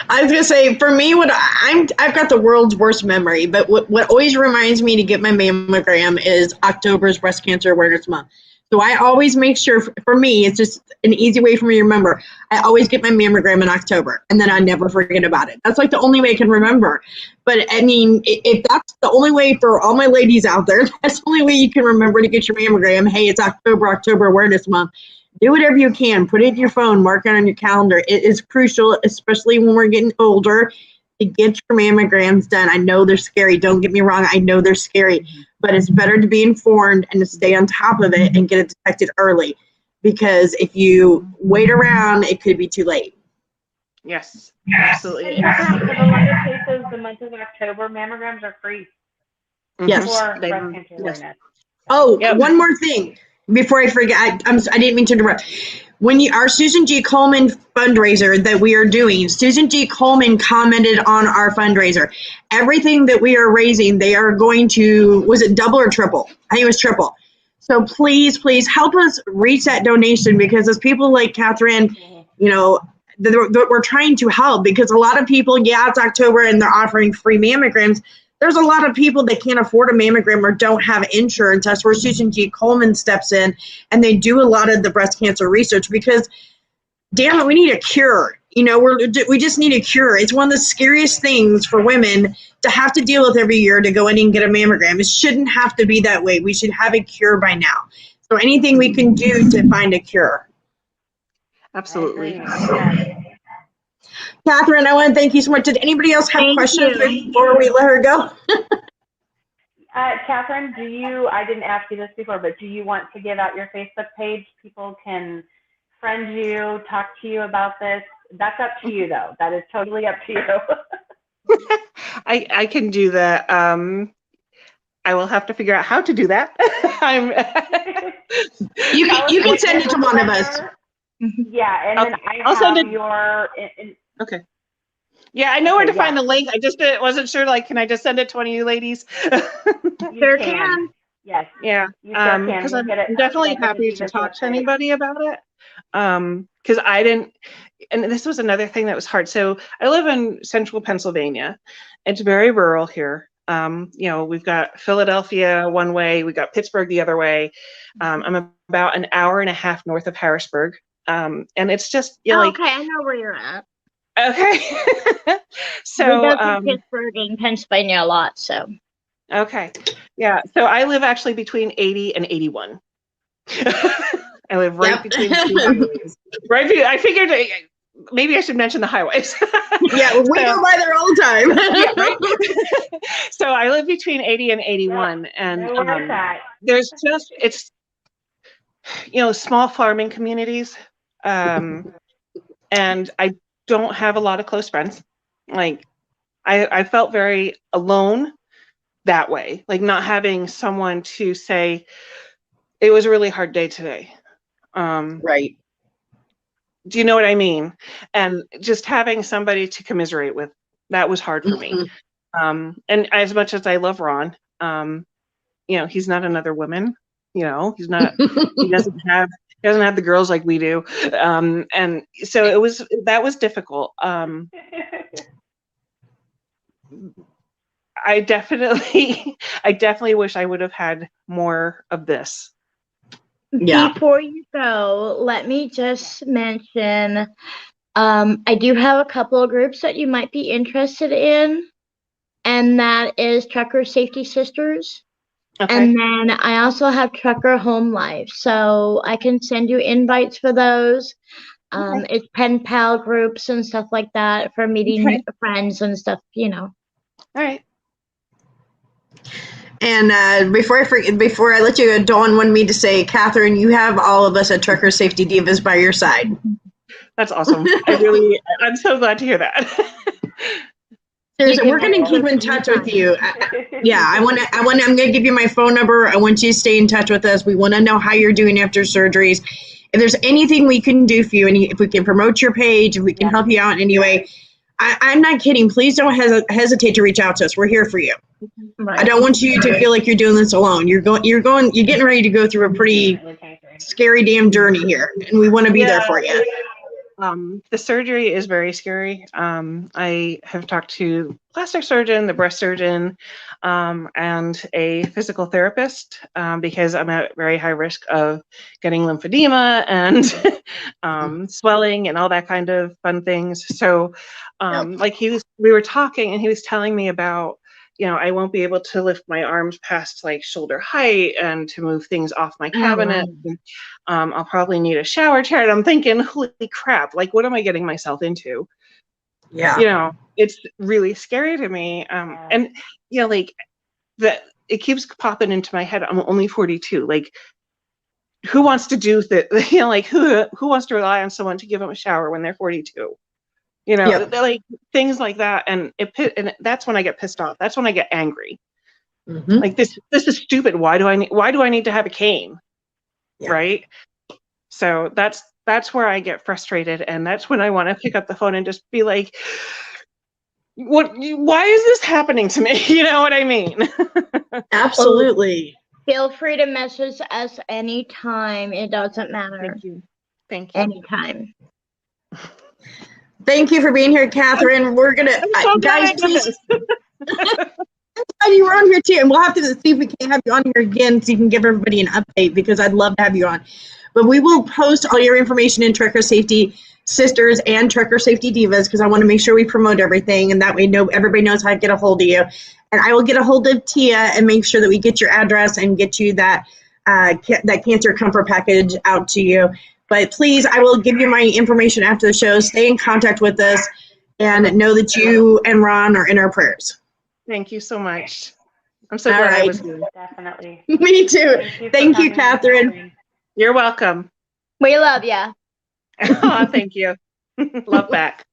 I was gonna say, for me, I've got the world's worst memory, but what always reminds me to get my mammogram is October's Breast Cancer Awareness Month. So I always make sure, for me, it's just an easy way for me to remember. I always get my mammogram in October, and then I never forget about it. That's like the only way I can remember. But I mean, if that's the only way for all my ladies out there, that's the only way you can remember to get your mammogram. Hey, it's October Awareness Month. Do whatever you can. Put it in your phone. Mark it on your calendar. It is crucial, especially when we're getting older, to get your mammograms done. I know they're scary. Don't get me wrong. I know they're scary. But it's better to be informed and to stay on top of it and get it detected early. Because if you wait around, it could be too late. Yes, absolutely. In a lot of cases, the month of October, mammograms are free. Yes. For breast cancer awareness. Oh, one more thing before I forget. I didn't mean to interrupt. Our Susan G. Komen fundraiser that we are doing, Susan G. Komen commented on our fundraiser. Everything that we are raising, they are going to, was it double or triple? I think it was triple. So please help us reach that donation, because as people like Catherine, we're trying to help, because a lot of people, it's October and they're offering free mammograms. There's a lot of people that can't afford a mammogram or don't have insurance. That's where Susan G. Komen steps in, and they do a lot of the breast cancer research, because, damn it, we need a cure. We just need a cure. It's one of the scariest things for women to have to deal with every year, to go in and get a mammogram. It shouldn't have to be that way. We should have a cure by now. So anything we can do to find a cure. Absolutely. Catherine, I want to thank you so much. Did anybody else have questions before we let her go? Catherine, I didn't ask you this before, but do you want to give out your Facebook page? People can friend you, talk to you about this. That's up to you, though. That is totally up to you. I can do that. I will have to figure out how to do that. You can send it to one of us. Yeah, and then I'll have send it. your. Okay. Yeah, I know where to find the link. I just wasn't sure. Like, can I just send it to one of you ladies? Sure can. Yes. Yeah. You sure can. Because We'll I'm get it. definitely happy to talk to anybody about it. Because I didn't, and this was another thing that was hard. So I live in central Pennsylvania. It's very rural here. We've got Philadelphia one way, we got Pittsburgh the other way. I'm about an hour and a half north of Harrisburg. And it's just, okay, I know where you're at. Okay. So we go to Pittsburgh and Pennsylvania a lot, so. Okay. Yeah. So I live actually between 80 and 81. I live right between the two highways. I figured maybe I should mention the highways. Yeah, we go by there all the time. Yeah, right? So I live between 80 and 81, and there's just, it's, small farming communities, and I don't have a lot of close friends. Like, I felt very alone that way, like not having someone to say, it was a really hard day today. Right. Do you know what I mean? And just having somebody to commiserate with, that was hard for me. And as much as I love Ron, he's not another woman. He's not. he doesn't have the girls like we do. And so that was difficult. I definitely wish I would have had more of this. Yeah. Before you go, let me just mention, I do have a couple of groups that you might be interested in, and that is Trucker Safety Sisters. Okay. And then I also have Trucker Home Life, so I can send you invites for those. Okay. It's pen pal groups and stuff like that for meeting friends and stuff, All right. And before I let you go, Dawn wanted me to say, Catherine, you have all of us at Trucker Safety Divas by your side. That's awesome. I'm so glad to hear that. Seriously, we're going to keep in touch with you. I'm going to give you my phone number. I want you to stay in touch with us. We want to know how you're doing after surgeries. If there's anything we can do for you, if we can promote your page, if we can help you out in any way, I'm not kidding. Please don't hesitate to reach out to us. We're here for you. Right. I don't want you to feel like you're doing this alone. You're getting ready to go through a pretty scary damn journey here, and we want to be there for you. The surgery is very scary. I have talked to the plastic surgeon, the breast surgeon, and a physical therapist because I'm at very high risk of getting lymphedema and swelling and all that kind of fun things. So, we were talking, and he was telling me about, I won't be able to lift my arms past like shoulder height and to move things off my cabinet. I'll probably need a shower chair. And I'm thinking, holy crap, like, what am I getting myself into? Yeah. It's really scary to me. And that it keeps popping into my head. I'm only 42. Like, who wants to do that? Who wants to rely on someone to give them a shower when they're 42? Like things like that, and that's when I get pissed off. That's when I get angry. Like this is stupid. Why do I need to have a cane? Yeah. Right. So that's where I get frustrated, and that's when I want to pick up the phone and just be like, why is this happening to me? You know what I mean? Absolutely. Feel free to message us anytime. It doesn't matter. Thank you. Anytime. Thank you for being here, Catherine. We're gonna guys, please. You were on here too, and we'll have to see if we can have you on here again so you can give everybody an update, because I'd love to have you on. But we will post all your information in Trucker Safety Sisters and Trucker Safety Divas, because I want to make sure we promote everything, and that way everybody knows how to get a hold of you. And I will get a hold of Tia and make sure that we get your address and get you that cancer comfort package out to you. But please, I will give you my information after the show. Stay in contact with us and know that you and Ron are in our prayers. Thank you so much. I'm so glad I was here. Definitely. Me too. Thank you, Catherine. You're welcome. We love you. Oh, thank you. Love back.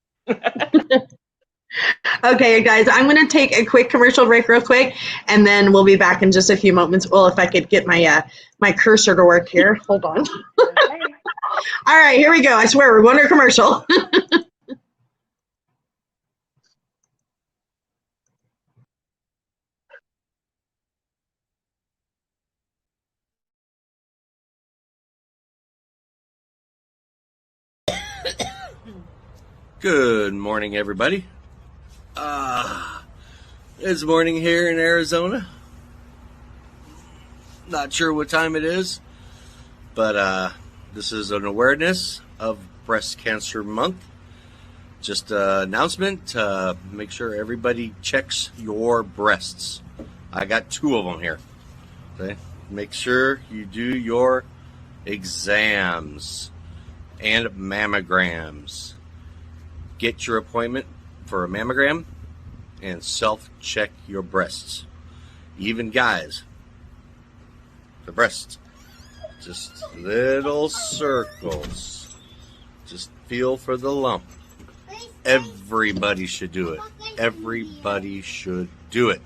Okay, guys, I'm going to take a quick commercial break real quick, and then we'll be back in just a few moments. Well, if I could get my my cursor to work here. Hold on. Okay. All right, here we go. I swear, we're going to a commercial. Good morning, everybody. It's morning here in Arizona. Not sure what time it is, but this is an awareness of Breast Cancer Month. Just an announcement to make sure everybody checks your breasts. I got 2 of them here. Okay? Make sure you do your exams and mammograms. Get your appointment for a mammogram and self-check your breasts. Even guys, the breasts, just little circles. Just feel for the lump. Everybody should do it. Everybody should do it.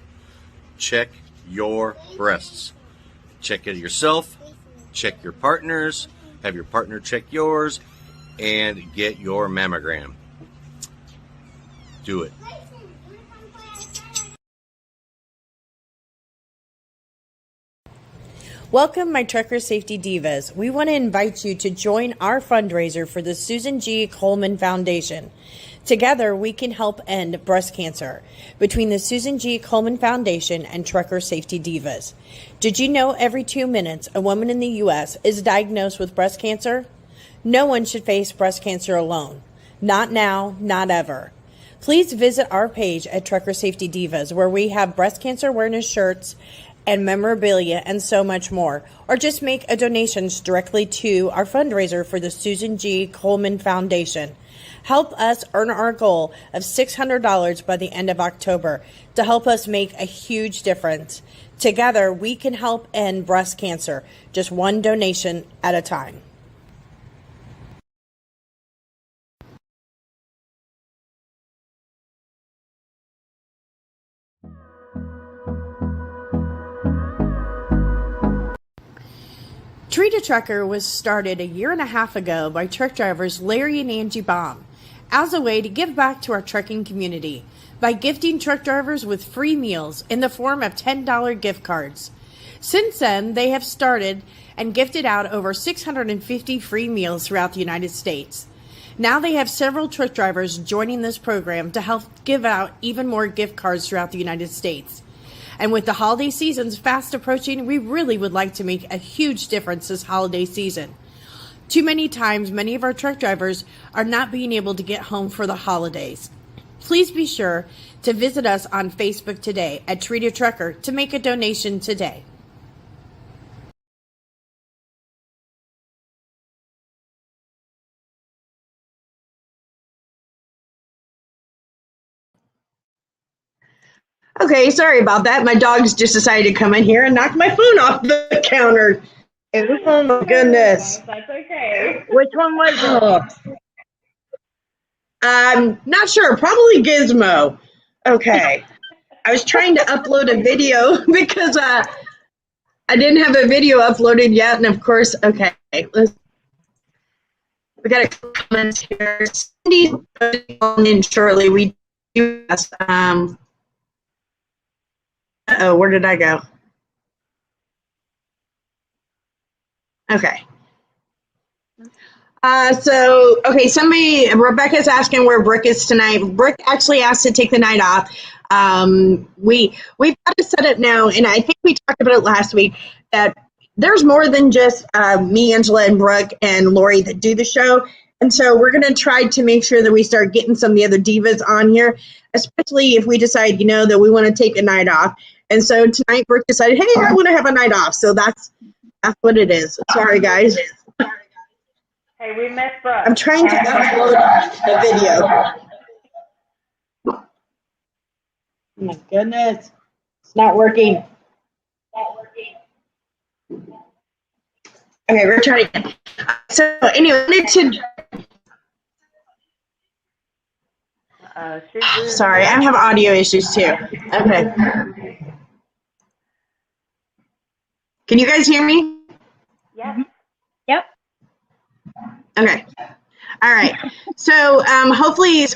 Check your breasts. Check it yourself. Check your partners. Have your partner check yours. And get your mammogram. Do it. Welcome, my trucker safety divas. We want to invite you to join our fundraiser for the Susan G. Komen Foundation. Together, we can help end breast cancer between the Susan G. Komen Foundation and Trucker Safety Divas. Did you know every 2 minutes a woman in the U.S. is diagnosed with breast cancer? No one should face breast cancer alone. Not now, not ever. Please visit our page at Trucker Safety Divas, where we have breast cancer awareness shirts and memorabilia and so much more. Or just make a donation directly to our fundraiser for the Susan G. Komen Foundation. Help us earn our goal of $600 by the end of October to help us make a huge difference. Together, we can help end breast cancer, just one donation at a time. Treat a Trucker was started a year and a half ago by truck drivers Larry and Angie Baum as a way to give back to our trucking community by gifting truck drivers with free meals in the form of $10 gift cards. Since then, they have started and gifted out over 650 free meals throughout the United States. Now they have several truck drivers joining this program to help give out even more gift cards throughout the United States. And with the holiday seasons fast approaching, we really would like to make a huge difference this holiday season. Too many times, many of our truck drivers are not being able to get home for the holidays. Please be sure to visit us on Facebook today at Treat a Trucker to make a donation today. Okay, sorry about that. My dogs just decided to come in here and knock my phone off the counter. Oh my goodness. That's okay. Which one was it? Oh, I'm not sure. Probably Gizmo. Okay. I was trying to upload a video because I didn't have a video uploaded yet. And of course, okay, we got a comment here. Cindy's in shortly. We do. Oh, where did I go? Okay. Rebecca's asking where Brooke is tonight. Brooke actually asked to take the night off. We've got to set up now, and I think we talked about it last week, that there's more than just me, Angela, and Brooke, and Lori that do the show. And so we're going to try to make sure that we start getting some of the other divas on here, especially if we decide, that we want to take a night off. And so tonight, Brooke decided, hey, I want to have a night off. So that's what it is. Sorry, guys. Hey, we missed Brooke. I'm trying to upload the video. Oh my goodness. It's not working. Okay, we're trying again. So anyway, Sorry, I'm having audio issues too. Okay. Can you guys hear me? Yes. Yep. Okay. All right. So hopefully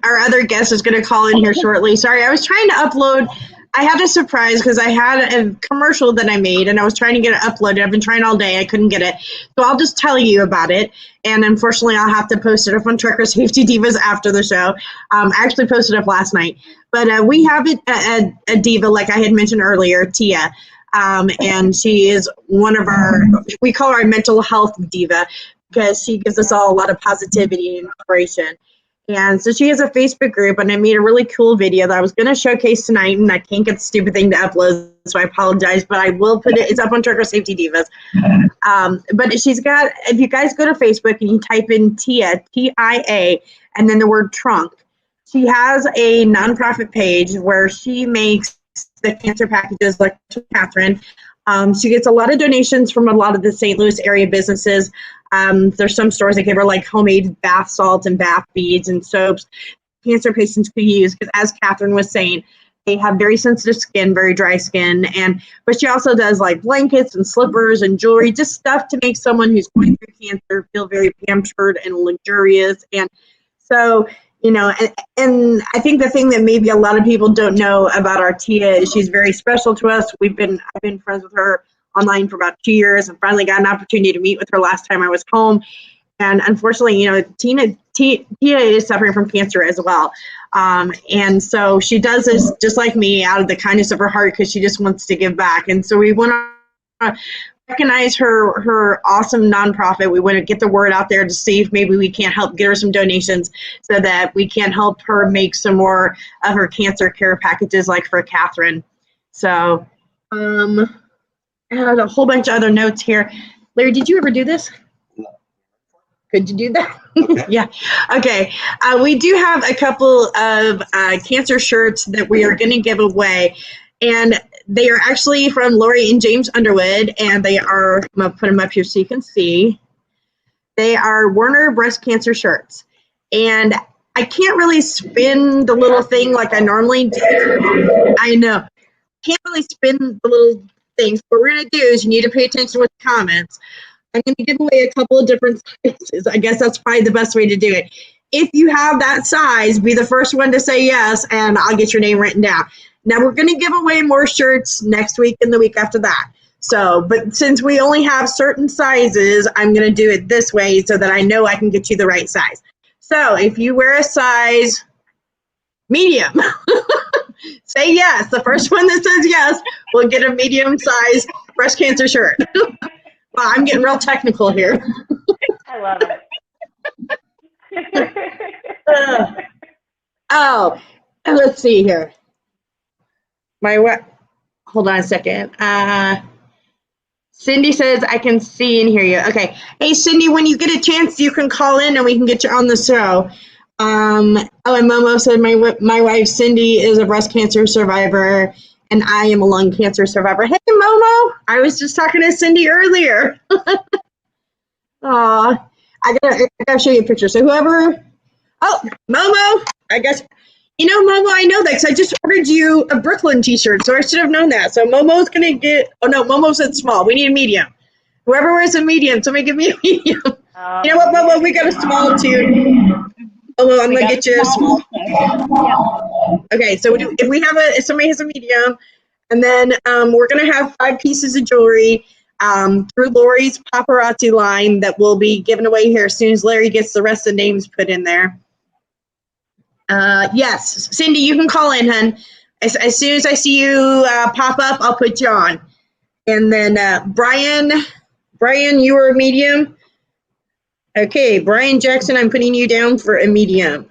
our other guest is going to call in here shortly. Sorry, I was trying to upload. I had a surprise because I had a commercial that I made and I was trying to get it uploaded. I've been trying all day. I couldn't get it. So I'll just tell you about it. And unfortunately, I'll have to post it up on Trucker Safety Divas after the show. I actually posted up last night. But we have a diva, like I had mentioned earlier, Tia. And she is one of we call her our mental health diva because she gives us all a lot of positivity and inspiration. And so she has a Facebook group, and I made a really cool video that I was going to showcase tonight, and I can't get the stupid thing to upload, so I apologize, but I will put it. It's up on Trucker Safety Divas. But she's got, if you guys go to Facebook and you type in Tia, T-I-A, and then the word trunk, she has a nonprofit page where she makes the cancer packages like Catherine. She gets a lot of donations from a lot of the St. Louis area businesses. There's some stores that give her like homemade bath salts and bath beads and soaps cancer patients could use because, as Catherine was saying, they have very sensitive skin, very dry skin. But she also does like blankets and slippers and jewelry, just stuff to make someone who's going through cancer feel very pampered and luxurious. And so, and I think the thing that maybe a lot of people don't know about our Tia is she's very special to us. I've been friends with her online for about 2 years and finally got an opportunity to meet with her last time I was home. And unfortunately, Tia is suffering from cancer as well. And so she does this just like me out of the kindness of her heart because she just wants to give back. And so we want to recognize her awesome nonprofit. We want to get the word out there to see if maybe we can't help get her some donations so that we can help her make some more of her cancer care packages like for Catherine. So I had a whole bunch of other notes here. Larry, did you ever do this? No. Could you do that? Okay. Yeah. Okay. We do have a couple of cancer shirts that we are going to give away. And they are actually from Lori and James Underwood. And they are, I'm going to put them up here so you can see. They are Werner breast cancer shirts. And I can't really spin the little thing like I normally do. I know. Can't really spin the little things. What we're going to do is you need to pay attention with comments. I'm going to give away a couple of different sizes. I guess that's probably the best way to do it. If you have that size, be the first one to say yes, and I'll get your name written down. Now, we're going to give away more shirts next week and the week after that. So, but since we only have certain sizes, I'm going to do it this way so that I know I can get you the right size. So, if you wear a size medium, say yes. The first one that says yes will get a medium-sized breast cancer shirt. Wow, I'm getting real technical here. I love it. Let's see here. Hold on a second. Cindy says I can see and hear you. Okay. Hey, Cindy, when you get a chance, you can call in and we can get you on the show. And Momo said my wife Cindy is a breast cancer survivor. And I am a lung cancer survivor. Hey, Momo. I was just talking to Cindy earlier. Aw. I gotta show you a picture. So whoever. Oh, Momo. I guess. Momo, I know that because I just ordered you a Brooklyn t-shirt. So I should have known that. So Momo's going to get. Oh, no. Momo said small. We need a medium. Whoever wears a medium, somebody give me a medium. You know what, Momo? We got a small too. Oh, I'm going to get you a small. Okay, so if we have if somebody has a medium, and then we're going to have 5 pieces of jewelry through Lori's paparazzi line that will be given away here as soon as Larry gets the rest of the names put in there. Yes, Cindy, you can call in, hun. As soon as I see you pop up, I'll put you on. And then Brian, you are a medium. Okay, Brian Jackson, I'm putting you down for a medium.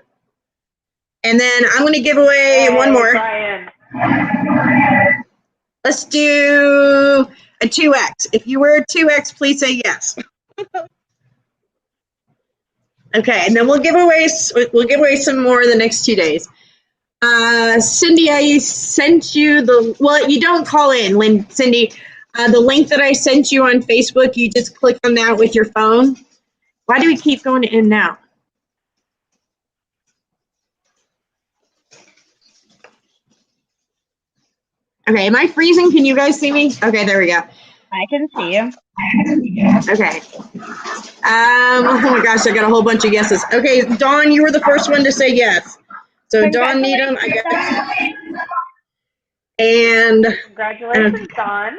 And then I'm going to give away one more. Brian. Let's do a 2X. If you wear a 2X, please say yes. Okay, and then we'll give away some more the next 2 days. Cindy, I sent you you don't call in, Cindy. The link that I sent you on Facebook, you just click on that with your phone. Why do we keep going in now? Okay, am I freezing? Can you guys see me? Okay, there we go. I can see you. Okay. Oh my gosh, I got a whole bunch of yeses. Okay, Dawn, you were the first one to say yes. So Dawn Needham, I guess. And Congratulations, Dawn.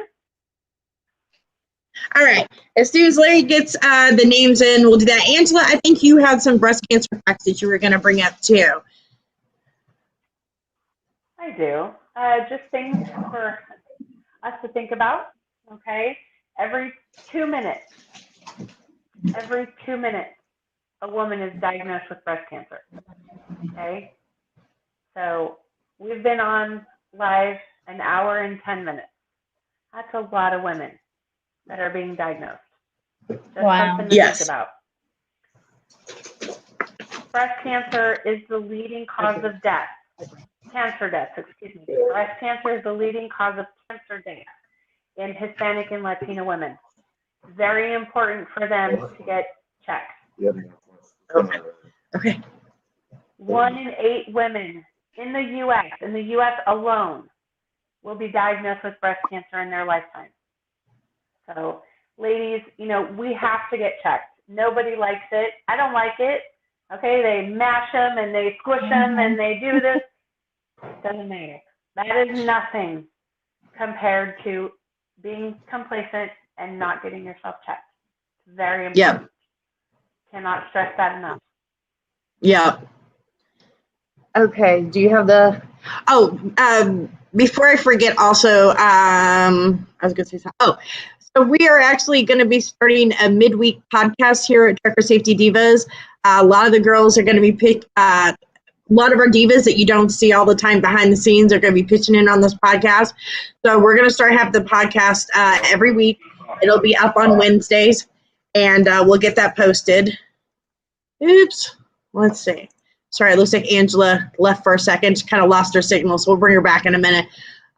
all right. As soon as Larry gets the names in, we'll do that. Angela, I think you had some breast cancer facts that you were going to bring up too. I do. Just things for us to think about. Okay. Every 2 minutes, a woman is diagnosed with breast cancer. Okay. So we've been on live an hour and 10 minutes. That's a lot of women that are being diagnosed. Just something to think about. Breast cancer is the leading cause of death. Cancer deaths, excuse me. Breast cancer is the leading cause of cancer death in Hispanic and Latino women. Very important for them to get checked. Okay. 1 in 8 women in the U.S. alone, will be diagnosed with breast cancer in their lifetime. So, ladies, we have to get checked. Nobody likes it. I don't like it. Okay, they mash them and they squish them and they do this. Doesn't matter. That is nothing compared to being complacent and not getting yourself checked. It's very important. Yeah. Cannot stress that enough. Yeah. Okay. Do you have the? Before I forget, also, I was going to say something. Oh, so we are actually going to be starting a midweek podcast here at Trucker Safety Divas. A lot of the girls are going to be a lot of our divas that you don't see all the time behind the scenes are going to be pitching in on this podcast. So we're going to start having the podcast every week. It'll be up on Wednesdays, and we'll get that posted. Oops. Let's see. Sorry, it looks like Angela left for a second. She kind of lost her signal, so we'll bring her back in a minute.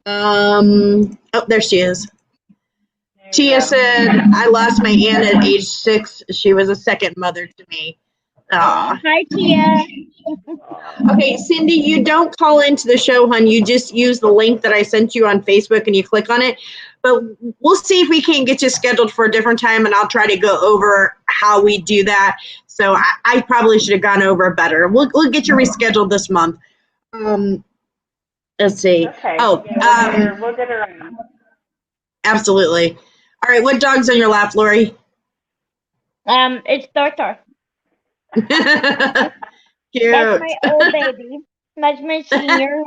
Oh, there she is. Tia said, I lost my aunt at age 6. She was a second mother to me. Aww. Hi, Tia. Okay, Cindy, you don't call into the show, hon. You just use the link that I sent you on Facebook and you click on it. But we'll see if we can't get you scheduled for a different time, and I'll try to go over how we do that. So I probably should have gone over it better. We'll get you rescheduled this month. Let's see. Okay. Oh, yeah, we'll get her on. Absolutely. All right, what dog's on your lap, Lori? It's Tartar. Cute. That's my old baby. That's my senior.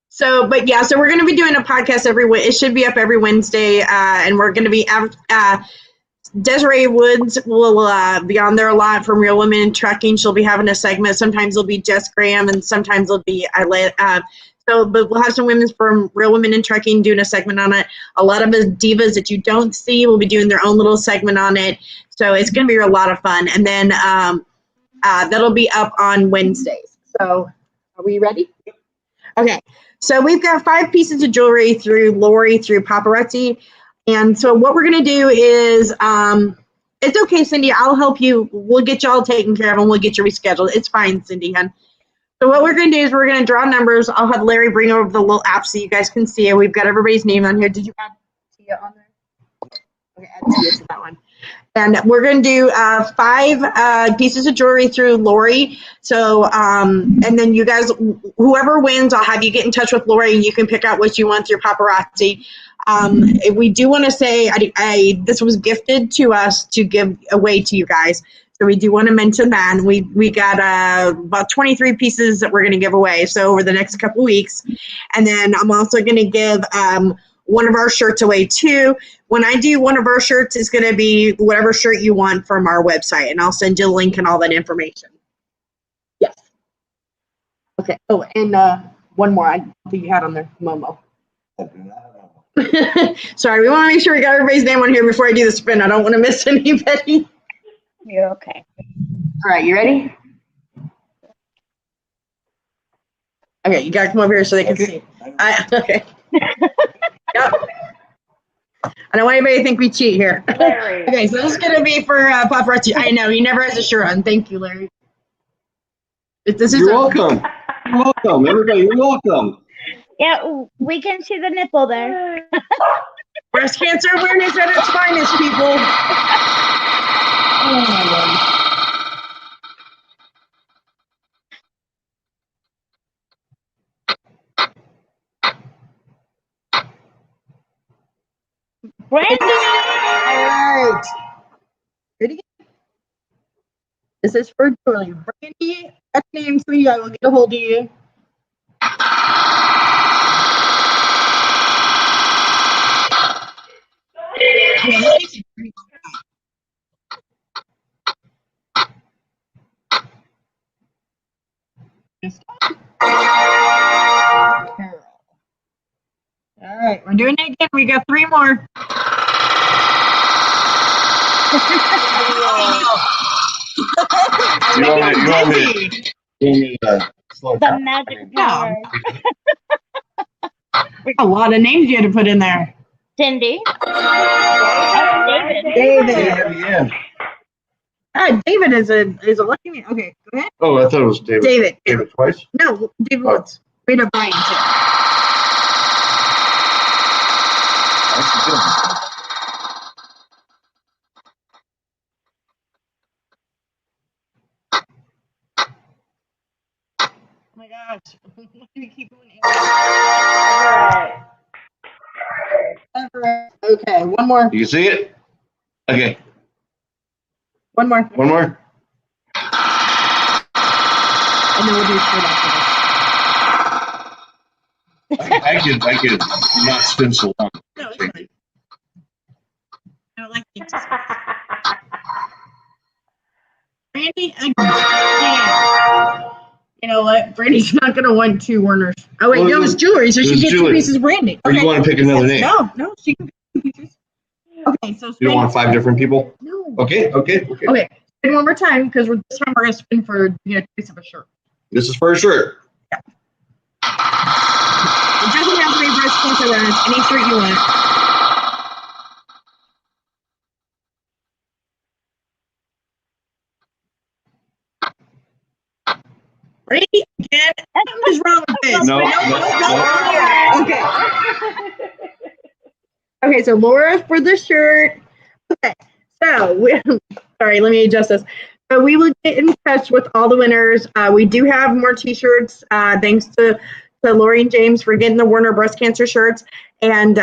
So we're going to be doing a podcast it should be up every Wednesday, and we're going to be Desiree Woods will be on there a lot from Real Women in Trucking. She'll be having a segment. Sometimes it'll be Jess Graham, and sometimes it'll be but we'll have some women from Real Women in Trucking doing a segment on it. A lot of the divas that you don't see will be doing their own little segment on it. So it's going to be a lot of fun. And then that'll be up on Wednesdays. So are we ready? Okay. So we've got 5 pieces of jewelry through Lori, through Paparazzi. And so what we're going to do is, it's okay, Cindy. I'll help you. We'll get you all taken care of and we'll get you rescheduled. It's fine, Cindy, hon. So what we're going to do is we're going to draw numbers. I'll have Larry bring over the little app so you guys can see it. We've got everybody's name on here. Did you add Tia on there? Okay, add Tia to that one. And we're going to do 5 pieces of jewelry through Lori. So, and then you guys, whoever wins, I'll have you get in touch with Lori and you can pick out what you want through Paparazzi. We do want to say this was gifted to us to give away to you guys. So we do want to mention that. And we got about 23 pieces that we're going to give away. So over the next couple weeks. And then I'm also going to give one of our shirts away too. When I do one of our shirts, it's going to be whatever shirt you want from our website. And I'll send you a link and all that information. Yes. Okay. Oh, and one more. I think you had on there, Momo. Sorry, we want to make sure we got everybody's name on here before I do the spin. I don't want to miss anybody. You're okay. All right, you ready? Okay, you gotta come over here so they can see. Okay. Yep. I don't want anybody to think we cheat here. Larry. Okay, so this is gonna be for Paparazzi. I know he never has a shirt on. Thank you, Larry. You're welcome. You're welcome, everybody. You're welcome. Yeah, we can see the nipple there. Breast cancer awareness at its finest, people. Oh my Lord. Brandy! All right. Ready? This is for Julie. Brandy, that's name, sweetie. I will get a hold of you. All right, we're doing it again. We got 3 more. You want me to slow The down? magic power. We got a lot of names you had to put in there. Cindy. Oh, David. Again. David is a lucky man. Okay, go ahead. Oh, I thought it was David. David. David twice? No, David once. Wait a Brian too. That's good. Oh my gosh. Why do we keep doing it? Everett. Okay, one more. You see it? Okay. One more. One more. And then we'll do short after I could not spin so long. this. No, it's fine. I don't like things. Brandy, again. You know what? Brandy's not going to want 2 Warners. Oh, wait, no, it's Julie, so she gets 2 pieces of Brandy. Or you want to pick another name? No, she can pick 2 pieces. Okay, so You don't want 5 different people? No. Okay. Okay, spin one more time, because this time we're going to spin for a piece of a shirt. This is for a shirt. Yeah. It doesn't have to be breast cancer awareness. Any shirt you want. Ready? Again? What is wrong with this? No. Okay. Okay, so Laura for the shirt. Okay, so sorry, let me adjust this. So we will get in touch with all the winners. We do have more T-shirts. Thanks to Lori and James for getting the Warner breast cancer shirts. And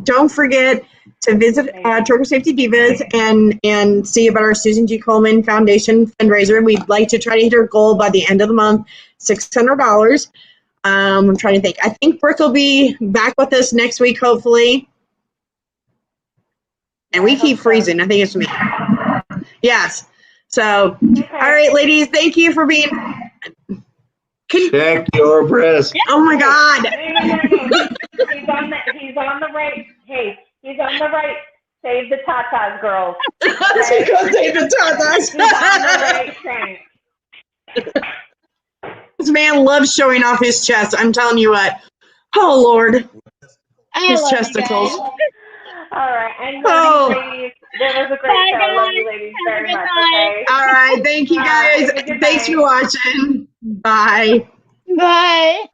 don't forget to visit Trucker Safety Divas and see about our Susan G. Komen Foundation fundraiser. We'd like to try to hit our goal by the end of the month, $600. I'm trying to think. I think Brooke will be back with us next week, hopefully. And we keep freezing. I think it's me. Yes. So, all right, ladies, thank you for being. Check your breast. Oh my God. He's on the right. Hey, he's on the right. Save the tatas, girls. Okay? Save the tatas. He's on the right train. This man loves showing off his chest. I'm telling you what. Oh Lord. His testicles. All right. And love you, ladies. That was a great show. Guys. Love you, ladies, very much. Okay. All right. Thank you guys. Thanks for watching. Bye. Bye.